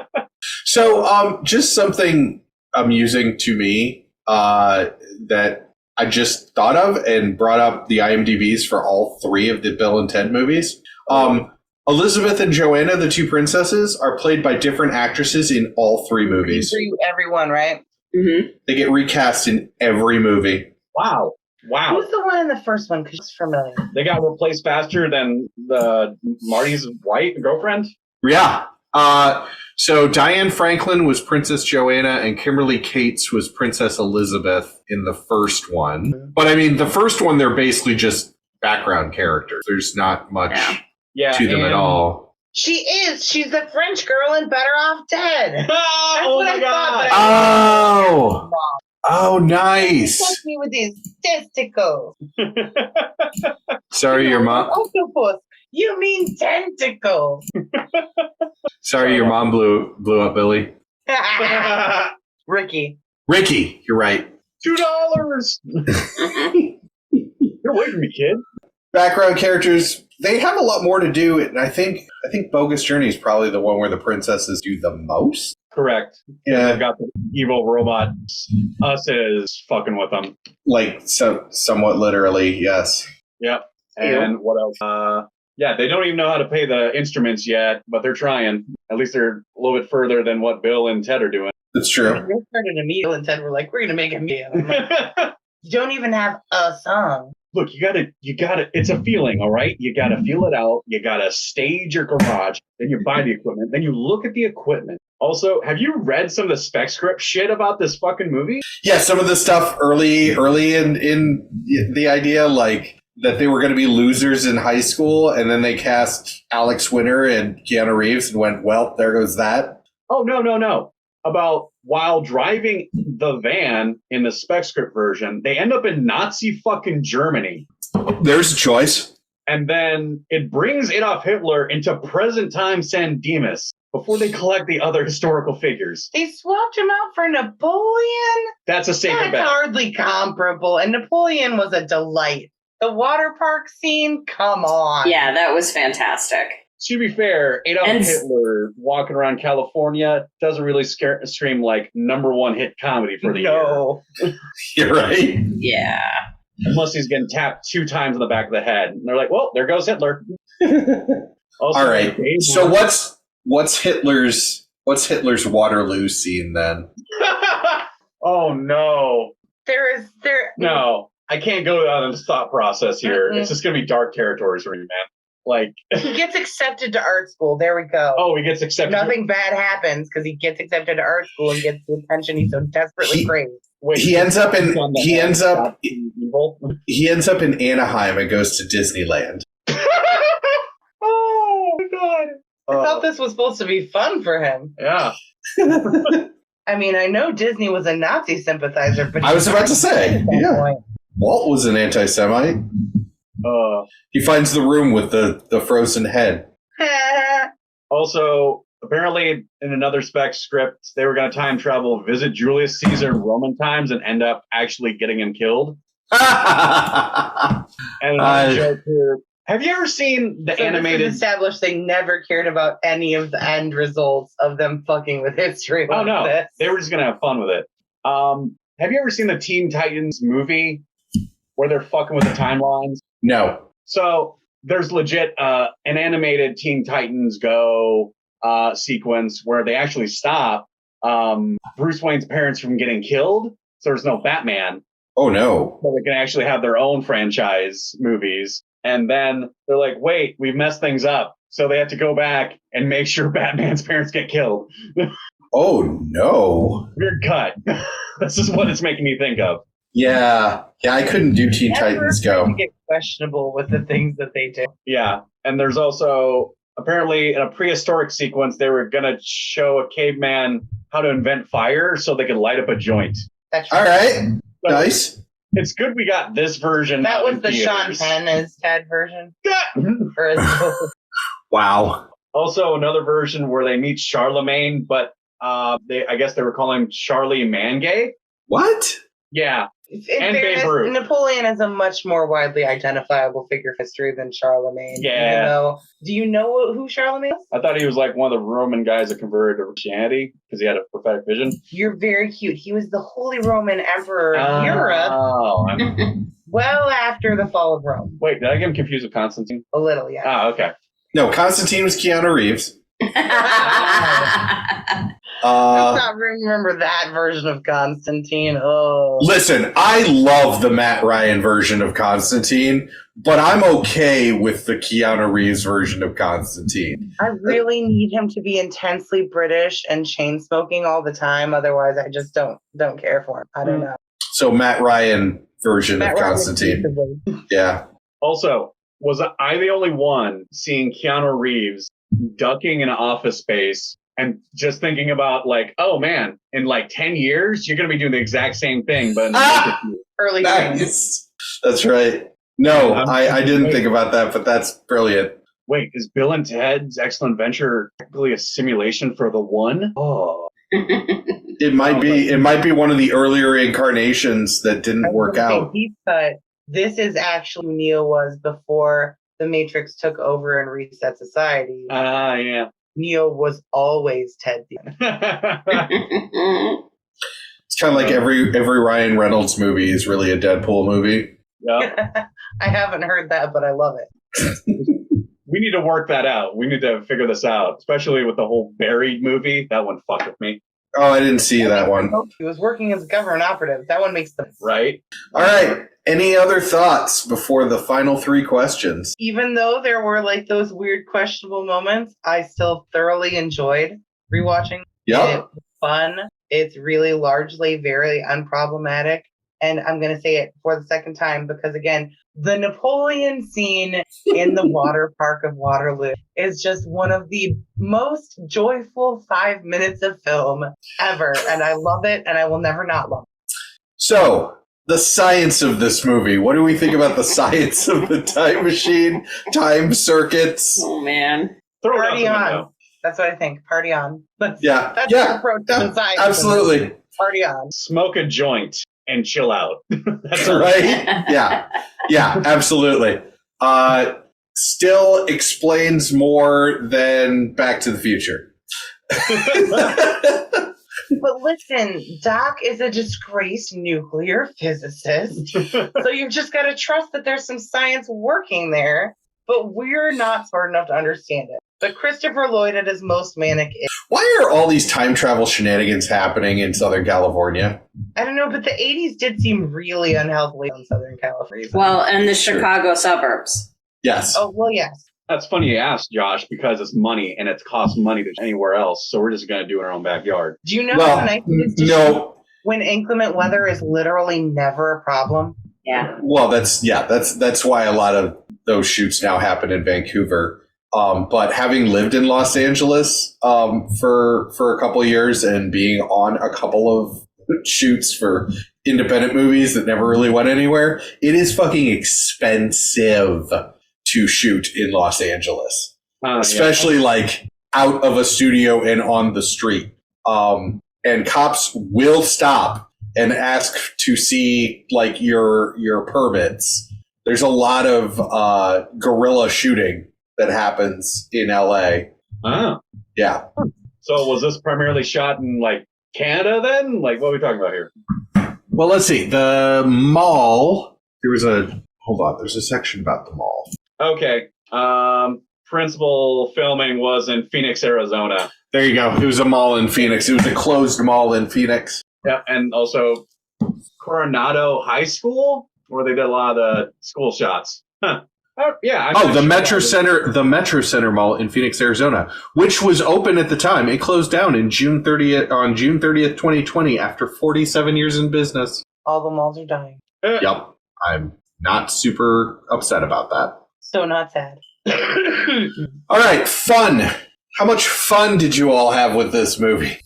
So, just something amusing to me that I just thought of and brought up the IMDb's for all three of the Bill and Ted movies. Elizabeth and Joanna, the two princesses, are played by different actresses in all three movies. Everyone, right? Mm-hmm. They get recast in every movie. Wow. Who's the one in the first one? Because it's familiar. They got replaced faster than the Marty's girlfriend? Yeah. So Diane Franklin was Princess Joanna and Kimberly Cates was Princess Elizabeth in the first one. But I mean, the first one, they're basically just background characters. There's not much to them at all. She is. She's the French girl in Better Off Dead. That's Oh what my I God. thought. Oh, nice. Touch me with these testicles. Sorry, your mom. Octopus. You mean tentacles. Sorry, your mom blew up Billy. Ricky, you're right. $2. You're away from me, kid. Background characters, they have a lot more to do, and I think Bogus Journey is probably the one where the princesses do the most. Correct. Yeah. I've got the evil robot. Us is fucking with them. Like, somewhat literally, yes. Yep. And what else? Yeah, they don't even know how to play the instruments yet, but they're trying. At least they're a little bit further than what Bill and Ted are doing. That's true. they started a meal and Ted were like, we're going to make a meal. Like, you don't even have a song. Look, you gotta, it's a feeling, all right? You gotta feel it out. You gotta stage your garage. Then you buy the equipment. Then you look at the equipment. Also, have you read some of the spec script shit about this fucking movie? Yeah, some of the stuff early in the idea, like that they were going to be losers in high school, and then they cast Alex Winter and Keanu Reeves and went, well, there goes that. Oh, no. About while driving the van in the spec script version, they end up in Nazi fucking Germany. There's a choice. And then it brings Adolf Hitler into present time San Dimas before they collect the other historical figures. They swapped him out for Napoleon? That's a safer That's bet. hardly comparable. And Napoleon was a delight. The water park scene? Come on. Yeah, that was fantastic. To be fair, Adolf And- Hitler walking around California doesn't really scream like ` hit comedy for the year. No. You're right. Yeah. Unless he's getting tapped 2 times in the back of the head. And they're like, well, there goes Hitler. Also, All right. Dave So Watts- what's Hitler's Waterloo scene then? Oh, no. There. No. I can't go down this thought process here. Mm-mm. It's just going to be dark territories for you, man. Like, He gets accepted to art school. There we go. oh, he gets accepted. Nothing bad happens because he gets accepted to art school and gets the attention he so desperately craves. Wait, He ends up in evil. he ends up in Anaheim and goes to Disneyland. Oh my god! I thought this was supposed to be fun for him. Yeah. I mean, I know Disney was a Nazi sympathizer, but I was about to say, at that yeah. point. Walt was an anti-Semite. He finds the room with the frozen head. Also, apparently, in another spec script, they were going to time travel, visit Julius Caesar in Roman times, and end up actually getting him killed. And another joke here. Have you ever seen the So animated? This is established they never cared about any of the end results of them fucking with history. Oh like no, this. they were just going to have fun with it. Have you ever seen the Teen Titans movie where they're fucking with the timelines? No. So there's legit an animated Teen Titans Go sequence where they actually stop Bruce Wayne's parents from getting killed. So there's no Batman. Oh no. So they can actually have their own franchise movies. And then they're like, wait, we've messed things up. So they have to go back and make sure Batman's parents get killed. Oh no. Weird cut. This is what it's making me think of. Yeah. Yeah, I couldn't do Teen Never Titans Go. get questionable with the things that they do. Yeah. And there's also apparently in a prehistoric sequence, they were going to show a caveman how to invent fire so they could light up a joint. That's All right. So Nice. It's good we got this version. That out was in the Sean theaters. Penn as Ted version. Or as Wow. Also, another version where they meet Charlemagne, but I guess they were calling him Charlie Mangay. What? Yeah. in And Babe fairness, Ruth. Napoleon is a much more widely identifiable figure of history than Charlemagne. Yeah. Even though, do you know who Charlemagne is? I thut he was like one of the Roman guys that converted to Christianity because he had a prophetic vision. You're very cute. He was the Holy Roman Emperor of Europe Oh, well after the fall of Rome. wait, did I get him confused with Constantine? A little, yeah. Ah, okay. No, Constantine was Keanu Reeves. Let's not remember that version of Constantine. Oh. Listen, I love the Matt Ryan version of Constantine, but I'm okay with the Keanu Reeves version of Constantine. I really need him to be intensely British and chain smoking all the time. Otherwise, I just don't care for him. I don't know. So Matt Ryan version Matt of Ryan Constantine. exclusively. Yeah. Also, was I the only one seeing Keanu Reeves ducking in an office space and just thinking about like, oh man, in like 10 years, you're going to be doing the exact same thing, but in Early things. Nice. That's right. No, I didn't think about that, but that's brilliant. wait, is Bill and Ted's Excellent Adventure technically a simulation for the one? Oh, It might be one of the earlier incarnations that didn't work out. Deep cut. This is actually who Neo was before the Matrix took over and reset society. yeah. Neo was always Ted. It's kind of like every Ryan Reynolds movie is really a Deadpool movie. Yeah. I haven't heard that, but I love it. We need to work that out. We need to figure this out, especially with the whole Buried movie. That one fucked with me. Oh, I didn't see that one. He was working as a government operative. That one makes sense. Right? All right. Any other thoughts before the final 3 questions? Even though there were like those weird questionable moments, I still thoroughly enjoyed rewatching. Yep. It's fun. It's really largely very unproblematic. And I'm going to say it for the second time because, again, the Napoleon scene in the water park of Waterloo is just one of the most joyful 5 minutes of film ever. And I love it, and I will never not love it. So, the science of this movie. What do we think about the science of the time machine, time circuits? Oh, man. Throw it out Party the on. window. That's what I think. Party on. That's Yeah. the approach to science. Absolutely. Party on. Smoke a joint and chill out. That's Right? Yeah. Yeah, absolutely. Still explains more than Back to the Future. But listen, Doc is a disgraced nuclear physicist. So you've just got to trust that there's some science working there. But we're not smart enough to understand it. But Christopher Lloyd at his most manic is. Why are all these time travel shenanigans happening in Southern California? I don't know, but the 80s did seem really unhealthy in Southern California. Well, and the Chicago suburbs. Yes. Oh, well, yes. That's funny you asked, Josh, because it's money and it costs money to anywhere else. So we're just going to do it in our own backyard. Do you know Well, how nice it is to shoot no. when inclement weather is literally never a problem? Yeah. Well, that's why a lot of those shoots now happen in Vancouver. But having lived in Los Angeles for a couple of years and being on a couple of shoots for independent movies that never really went anywhere, it is fucking expensive to shoot in Los Angeles, especially like out of a studio and on the street. And cops will stop and ask to see like your permits. There's a lot of guerrilla shooting that happens in LA. Ah. Yeah. So was this primarily shot in like Canada then? Like what are we talking about here? Well, let's see. The mall. There's a section about the mall. Okay. Principal filming was in Phoenix, Arizona. There you go. It was a mall in Phoenix. It was a closed mall in Phoenix. Yeah, and also Coronado High School, where they did a lot of the school shots. Huh. Yeah. The Metro Center Mall in Phoenix, Arizona, which was open at the time. It closed down on June 30th, 2020, after 47 years in business. All the malls are dying. Yep. I'm not super upset about that. So not sad. All right, fun. How much fun did you all have with this movie?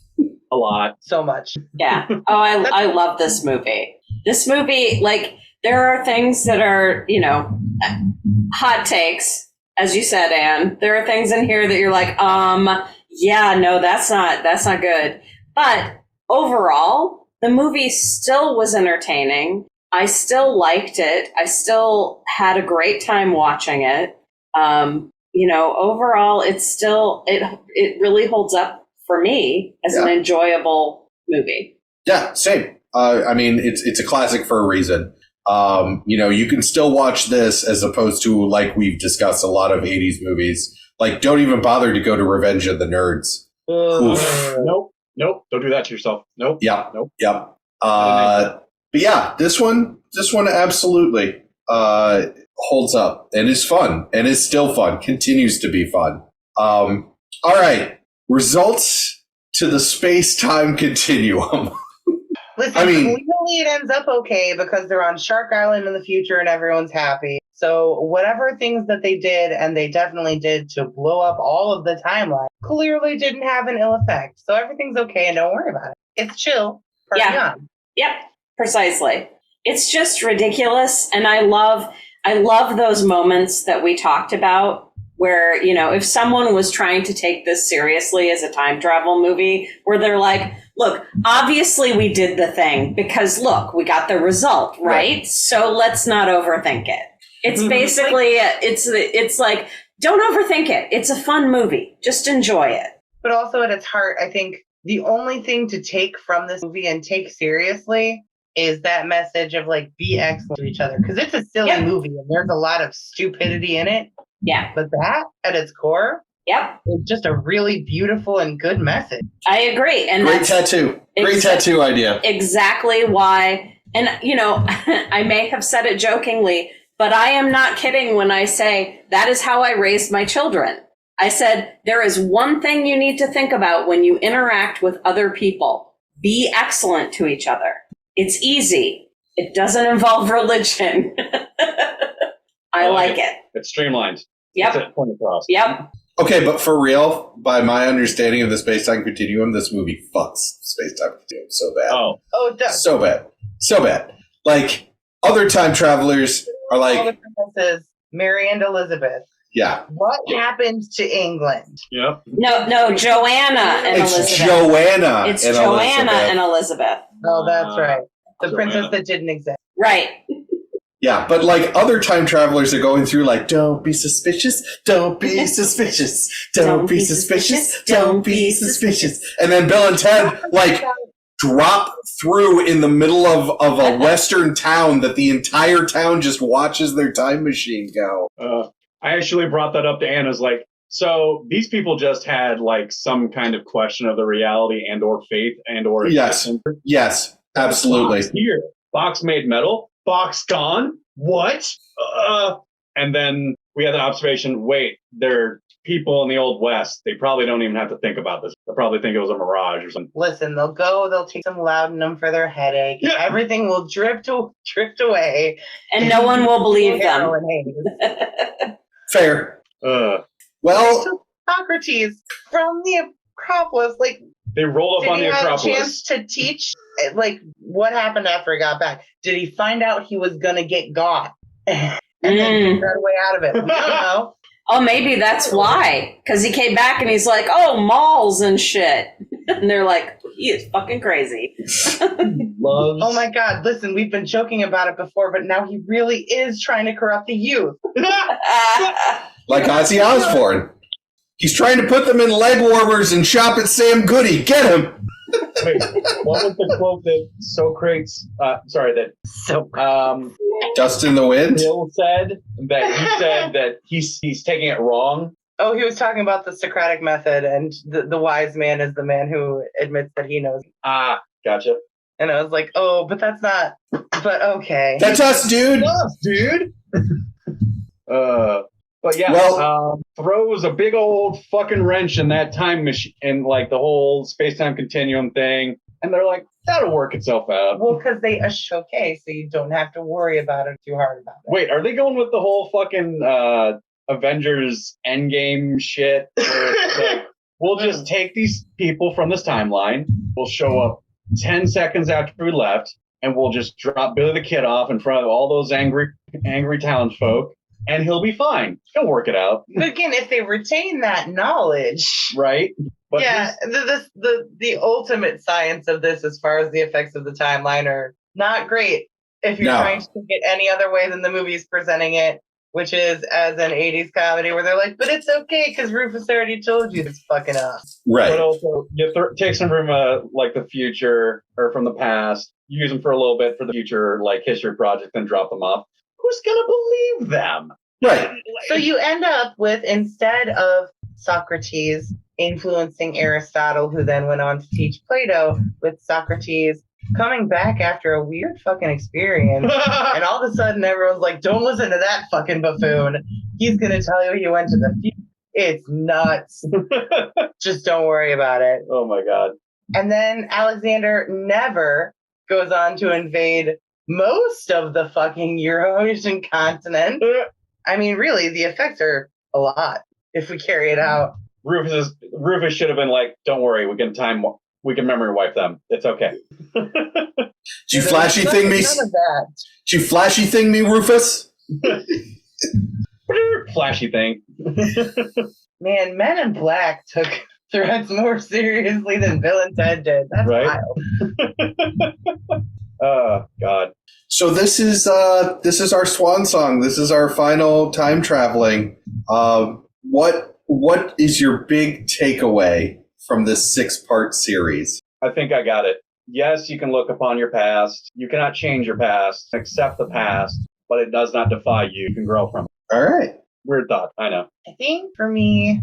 A lot. So much. Yeah. Oh, I love this movie. This movie, like, there are things that are, hot takes, as you said, Anne. There are things in here that you're like, yeah, no, that's not good. But overall, the movie still was entertaining. I still liked it. I still had a great time watching it. Overall, it's still, it really holds up for me as an enjoyable movie. Yeah, same. I mean, it's a classic for a reason. You can still watch this as opposed to, like we've discussed, a lot of 80s movies. Like, don't even bother to go to Revenge of the Nerds. Nope. Don't do that to yourself. Nope. Yeah. Nope. Yep. But yeah, this one absolutely holds up and is fun and is still fun, continues to be fun. All right. Results to the space-time continuum. Listen, clearly it ends up okay because they're on Shark Island in the future and everyone's happy. So whatever things that they did, and they definitely did, to blow up all of the timeline, clearly didn't have an ill effect. So everything's okay and don't worry about it. It's chill. Party on. Yep, precisely. It's just ridiculous. And I love those moments that we talked about where, if someone was trying to take this seriously as a time travel movie, where they're like, look, obviously we did the thing because look, we got the result, right? So let's not overthink it. It's basically, it's like, don't overthink it. It's a fun movie. Just enjoy it. But also at its heart, I think the only thing to take from this movie and take seriously is that message of like, be excellent to each other. Because it's a silly movie and there's a lot of stupidity in it. Yeah. But that at its core, is just a really beautiful and good message. I agree. And great tattoo. Great tattoo idea. Exactly why. And, I may have said it jokingly, but I am not kidding when I say that is how I raised my children. I said, there is one thing you need to think about when you interact with other people. Be excellent to each other. It's easy. It doesn't involve religion. I like it. It's streamlined. Yep. It's a point across. Yep. Okay, but for real, by my understanding of the space-time continuum, this movie fucks space-time continuum so bad. Oh. Oh, it does. So bad. So bad. Like, other time travelers are All like, the princesses, Mary and Elizabeth. yeah. What happened to England? Yep. No, Joanna and It's Elizabeth. Joanna It's and Joanna Elizabeth. and Elizabeth. Oh, that's right. The Joanna. princess that didn't exist. Right. Yeah, but like other time travelers are going through like, don't be suspicious, don't be suspicious, don't be suspicious, don't be suspicious. And then Bill and Ted like drop through in the middle of a western town that the entire town just watches their time machine go. I actually brought that up to Anna's like, so these people just had like some kind of question of the reality and or faith and or Yes. existence. Yes, absolutely. Box here. Box made metal. Box gone. What? And then we had the observation, wait, they're people in the Old West. They probably don't even have to think about this. They'll probably think it was a mirage or something. Listen, they'll take some laudanum for their headache. Yeah. Everything will drift away. And no one will believe them. Heroin haze. Fair. Well, Socrates from the Acropolis, like, They roll up did on he the have a Acropolis. chance to teach? Like, what happened after he got back? Did he find out he was gonna get got and then figure out a way out of it? We don't know. Oh, maybe that's why. Because he came back and he's like, oh, malls and shit. And they're like, he is fucking crazy. Loves. Oh my God! Listen, we've been joking about it before, but now he really is trying to corrupt the youth. like Ozzy Osbourne. He's trying to put them in leg warmers and shop at Sam Goody. Get him! Wait, what was the quote that Socrates, So Dust in the wind? Bill said that he's taking it wrong? he was talking about the Socratic method, and the wise man is the man who admits that he knows. Ah, gotcha. And I was like, oh, but that's not. But okay. That's us, dude! Dude! But yeah, Well- throws a big old fucking wrench in that time machine, in like the whole space-time continuum thing, and they're like, that'll work itself out. Well, because they okay, so you don't have to worry about it too hard about it. Wait, are they going with the whole fucking Avengers Endgame shit? Where it's like, we'll just take these people from this timeline, we'll show up 10 seconds after we left, and we'll just drop Billy the Kid off in front of all those angry townsfolk, and he'll be fine. He'll work it out. But again, if they retain that knowledge, Right? But yeah, the ultimate science of this, as far as the effects of the timeline, are not great if you're No. trying to think it any other way than the movie's presenting it, which is as an 80s comedy where they're like, but it's okay because Rufus already told you it's fucking up. But Right. also, you take some from like the future or from the past, use them for a little bit for the future, like history project, then drop them off. Who's gonna believe them? Right. So you end up with, instead of Socrates influencing Aristotle, who then went on to teach Plato, with Socrates coming back after a weird fucking experience. And all of a sudden everyone's like, don't listen to that fucking buffoon. He's going to tell you he went to the future. It's nuts. Just don't worry about it. Oh my god. And then Alexander never goes on to invade most of the fucking Eurasian continent. I mean, really, the effects are a lot if we carry it out. Rufus should have been like, don't worry, we can memory wipe them. It's okay. Did you flashy thing me? None of that. Did you flashy thing me, Rufus? Flashy thing. Man, Men in Black took threats more seriously than Bill and Ted did. That's Right? wild. Oh god. So this is our swan song. This is our final time traveling. What is your big takeaway from this 6-part series? I think I got it. Yes, you can look upon your past. You cannot change your past, accept the past, but it does not defy you. You can grow from it. All right. Weird thought, I know. I think for me,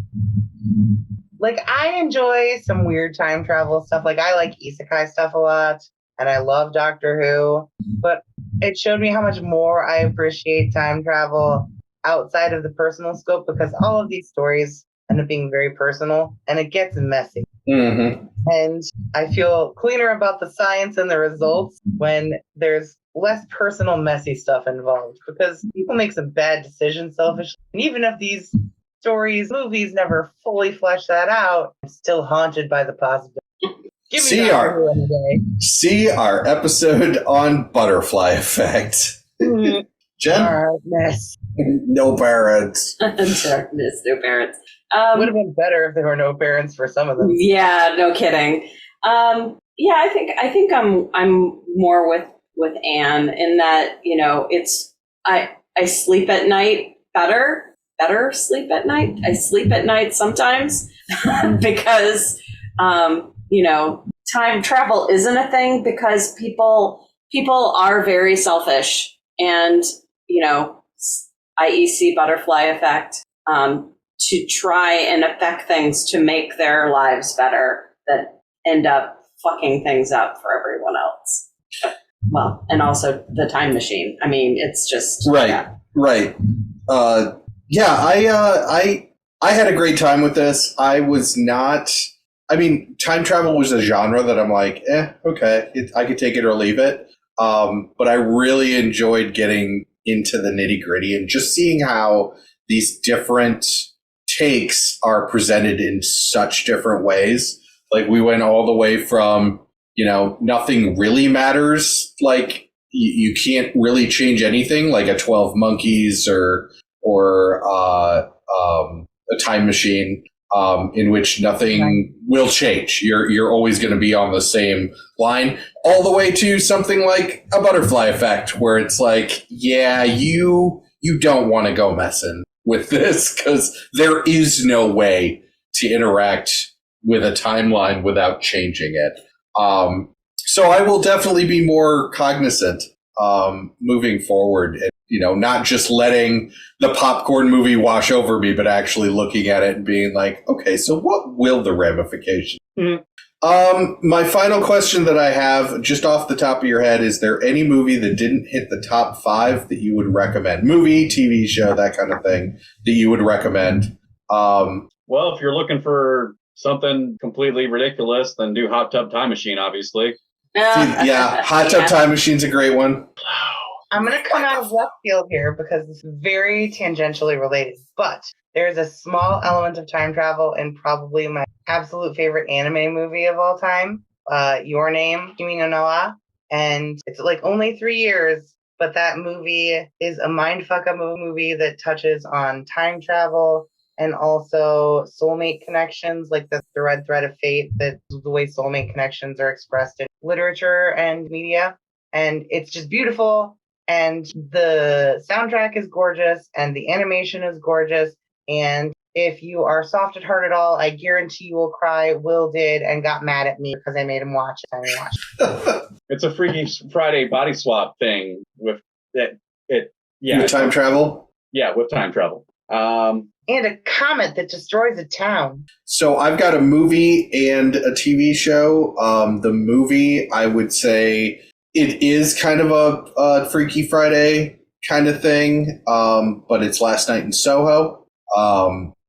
like, I enjoy some weird time travel stuff. Like, I like isekai stuff a lot, and I love Doctor Who, but it showed me how much more I appreciate time travel outside of the personal scope, because all of these stories end up being very personal, and it gets messy. Mm-hmm. And I feel cleaner about the science and the results when there's less personal, messy stuff involved, because people make some bad decisions selfishly. And even if these movies never fully flesh that out, I'm still haunted by the possibility. Give me See our episode on butterfly effect. Jen? Darkness. No parents. Darkness, no parents. Would have been better if there were no parents for some of them. Yeah, no kidding. Yeah, I think I'm more with Anne in that, you know, it's I sleep at night better sleep at night. I sleep at night sometimes because you know, time travel isn't a thing because people are very selfish, and you know, IEC butterfly effect, to try and affect things to make their lives better that end up fucking things up for everyone else. Well, and also the time machine. I mean, it's just right, yeah. Right. Yeah, I had a great time with this. I was not. I mean, time travel was a genre that I'm like, okay, I could take it or leave it. But I really enjoyed getting into the nitty gritty and just seeing how these different takes are presented in such different ways. Like we went all the way from, you know, nothing really matters. Like you can't really change anything, like a 12 Monkeys or a time machine, in which nothing will change. You're always going to be on the same line, all the way to something like a butterfly effect, where it's like, yeah, you don't want to go messing with this because there is no way to interact with a timeline without changing it. So I will definitely be more cognizant moving forward, and, you know, not just letting the popcorn movie wash over me, but actually looking at it and being like, okay, so what will the ramifications? Mm-hmm. My final question that I have, just off the top of your head, is there any movie that didn't hit the top 5 that you would recommend? Movie, TV show, that kind of thing, that you would recommend? Well, if you're looking for something completely ridiculous, then do Hot Tub Time Machine, obviously. Yeah, Hot Tub Time Machine's a great one. I'm going to come out of left field here because it's very tangentially related, but there's a small element of time travel in probably my absolute favorite anime movie of all time, Your Name, Kimi no Na wa. And it's like only 3 years, but that movie is a mindfuck of a movie that touches on time travel and also soulmate connections, like the red thread of fate, that the way soulmate connections are expressed in literature and media. And it's just beautiful. And the soundtrack is gorgeous and the animation is gorgeous. And if you are soft at heart at all, I guarantee you will cry. Will did and got mad at me because I made him watch it. It's a Freaky Friday body swap thing with it. With time travel? Yeah, with time travel. And a comet that destroys a town. So I've got a movie and a TV show. The movie, I would say it is kind of a Freaky Friday kind of thing, but it's Last Night in Soho.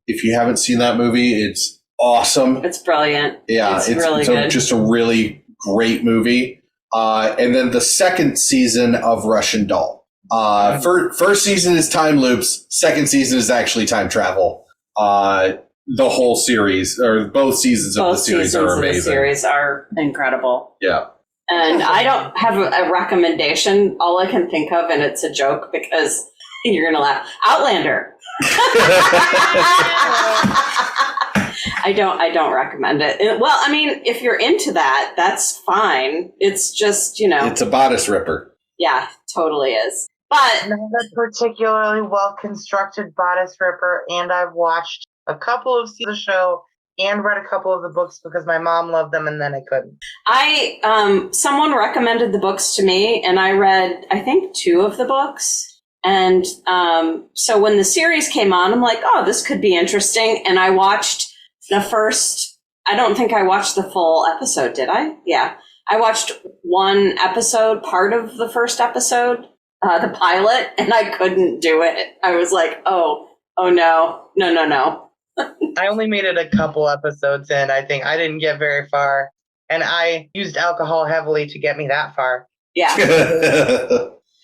If you haven't seen that movie, it's awesome. It's brilliant. Yeah, it's really good. Just a really great movie. And then the second season of Russian Doll. First season is time loops. Second season is actually time travel. The whole series, or both seasons of the series, are amazing. The series are incredible. Yeah. And I don't have a recommendation. All I can think of, and it's a joke because you're going to laugh, Outlander. I don't recommend it. Well, I mean, if you're into that, that's fine. It's just, you know. It's a bodice ripper. Yeah, totally is. But not a particularly well-constructed bodice ripper, and I've watched a couple of seasons of the show and read a couple of the books because my mom loved them, and then I couldn't. Someone recommended the books to me, and I read, I think, 2 of the books. And so when the series came on, I'm like, oh, this could be interesting. And I watched the first, I don't think I watched the full episode, did I? Yeah. I watched one episode, part of the first episode, the pilot, and I couldn't do it. I was like, oh no. I only made it a couple episodes in. I think I didn't get very far. And I used alcohol heavily to get me that far. Yeah.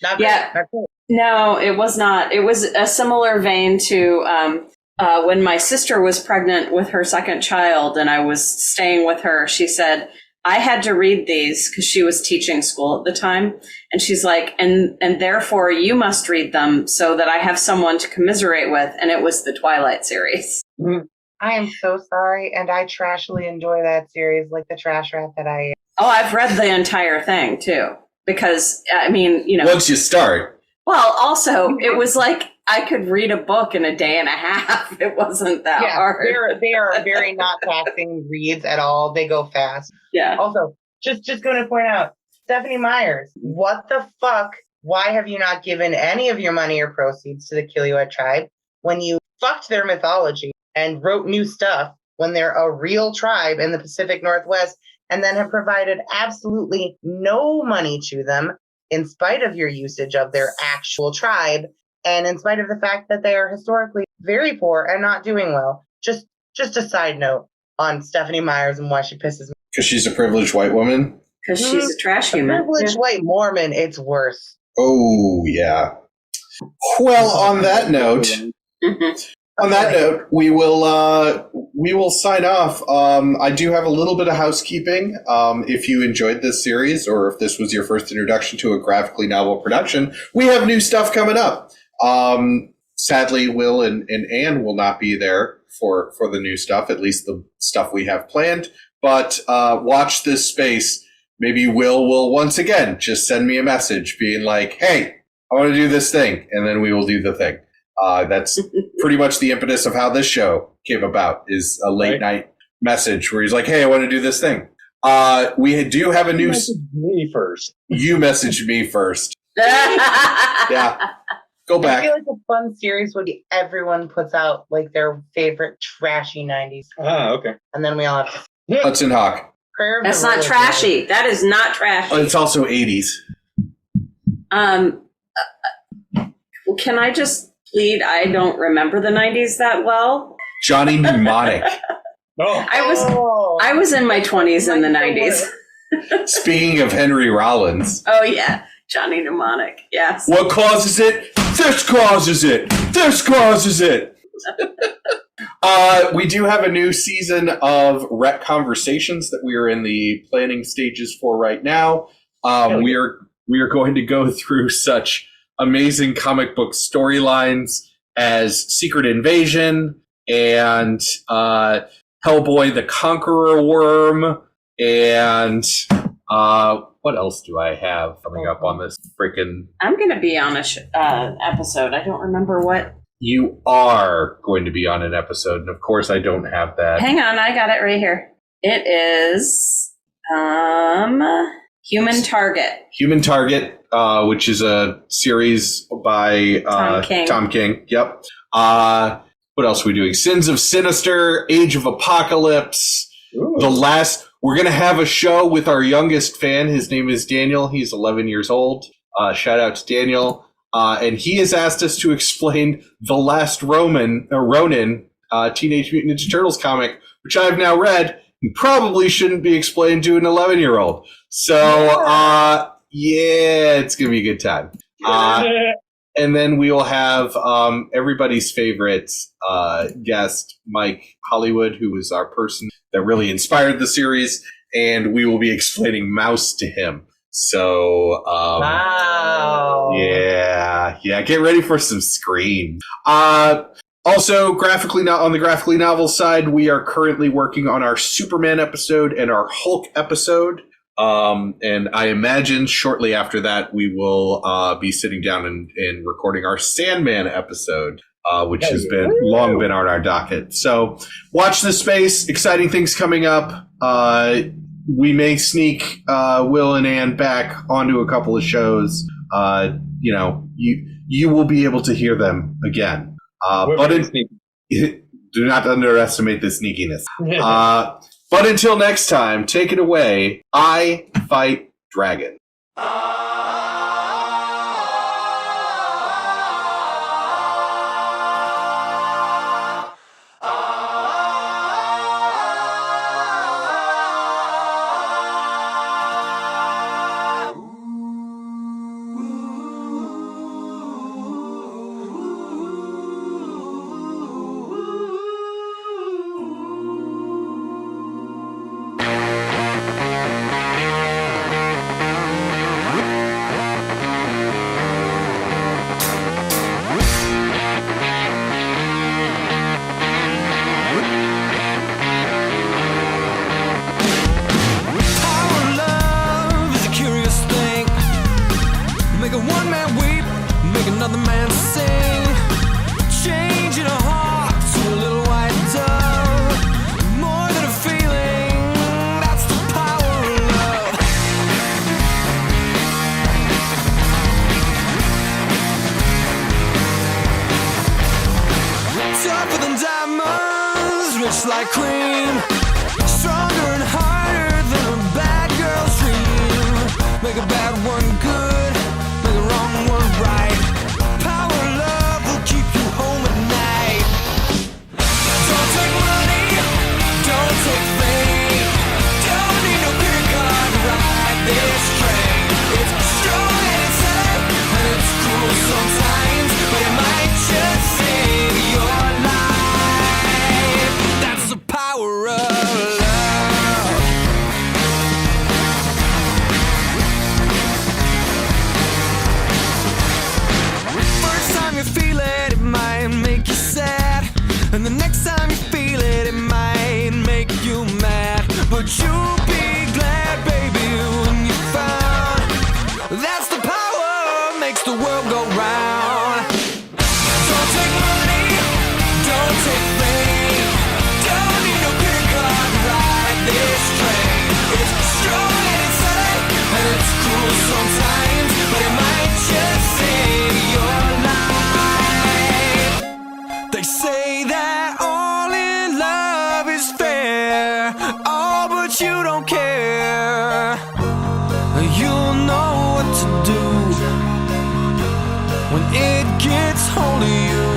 Not Yeah. good. Not good. No, it was not. It was a similar vein to when my sister was pregnant with her second child and I was staying with her. She said, I had to read these because she was teaching school at the time. And she's like, and therefore you must read them so that I have someone to commiserate with. And it was the Twilight series. I am so sorry. And I trashily enjoy that series like the trash rat that I am. Oh, I've read the entire thing too. Because, I mean, you know. Once you start. Well, also, it was like I could read a book in a day and a half. It wasn't that hard. They are very not taxing reads at all. They go fast. Yeah. Also, just going to point out, Stephanie Myers, what the fuck? Why have you not given any of your money or proceeds to the Kilauea tribe when you fucked their mythology and wrote new stuff when they're a real tribe in the Pacific Northwest and then have provided absolutely no money to them in spite of your usage of their actual tribe and in spite of the fact that they are historically very poor and not doing well? Just a side note on Stephanie Myers and why she pisses me. Because she's a privileged white woman? Because she's a trash A human. privileged white Mormon, it's worse. Oh, yeah. Well, on that note... we will sign off. I do have a little bit of housekeeping. If you enjoyed this series, or if this was your first introduction to a graphically novel production, we have new stuff coming up. Sadly, Will and Anne will not be there for the new stuff, at least the stuff we have planned. But watch this space. Maybe Will once again just send me a message being like, hey, I want to do this thing, and then we will do the thing. That's pretty much the impetus of how this show came about, is a late night message where he's like, hey, I want to do this thing. We do have a new... You messaged me first. You messaged me first. Yeah. Go I back. feel like a fun series would be everyone puts out like their favorite trashy 90s. Ah, okay. And then we all have to... Hudson Hawk. Prayer of That's the not Lord. trashy. That is not trashy. It's also 80s. Can I just plead? I don't remember the 90s that well. Johnny Mnemonic. Oh, I was in my 20s in the 90s. Speaking of Henry Rollins. Oh yeah, Johnny Mnemonic. Yes. What causes it? This causes it. This causes it. We do have a new season of Rec Conversations that we are in the planning stages for right now. We are going to go through such amazing comic book storylines as Secret Invasion and Hellboy the Conqueror Worm and what else do I have coming up on this freaking... I'm going to be on a episode. I don't remember what. You are going to be on an episode, and of course I don't have that. Hang on, I got it right here. It is Human Target. Human Target, which is a series by Tom King. Yep. What else are we doing? Sins of Sinister, Age of Apocalypse. Ooh. We're going to have a show with our youngest fan. His name is Daniel. He's 11 years old. Shout out to Daniel. And he has asked us to explain The Last Ronin, Teenage Mutant Ninja Turtles comic, which I've now read and probably shouldn't be explained to an 11-year-old. So, it's going to be a good time. And then we will have everybody's favorite guest, Mike Hollywood, who was our person that really inspired the series, and we will be explaining Mouse to him. So, Wow. Yeah, get ready for some scream. Also, on the graphically novel side, we are currently working on our Superman episode and our Hulk episode. And I imagine shortly after that, we will be sitting down and recording our Sandman episode, which has long been on our docket. So watch this space. Exciting things coming up. We may sneak Will and Ann back onto a couple of shows. You will be able to hear them again. Do not underestimate the sneakiness. But until next time, take it away. I Fight Dragon. tastes like cream, stronger and harder than a bad girl's dream. Make a bad one good, make a wrong one right. Power of love will keep you home at night. Don't take money, don't take fame, don't need no credit card to ride this train. It's strong and it's sad and it's cruel sometimes, but it might just save your life. That's the power of love. First time you feel it, it might make you sad, and the next time you feel it, it might make you mad. But you'll be glad, baby, when you found that's the power makes the world go round. Don't take money, don't take fame, don't need no credit card to ride this train. It's strong and it's sad and it's cruel sometimes, but it might just save your life. They say that all in love is fair, oh, but you don't care. You'll know what to do when it gets hold of you.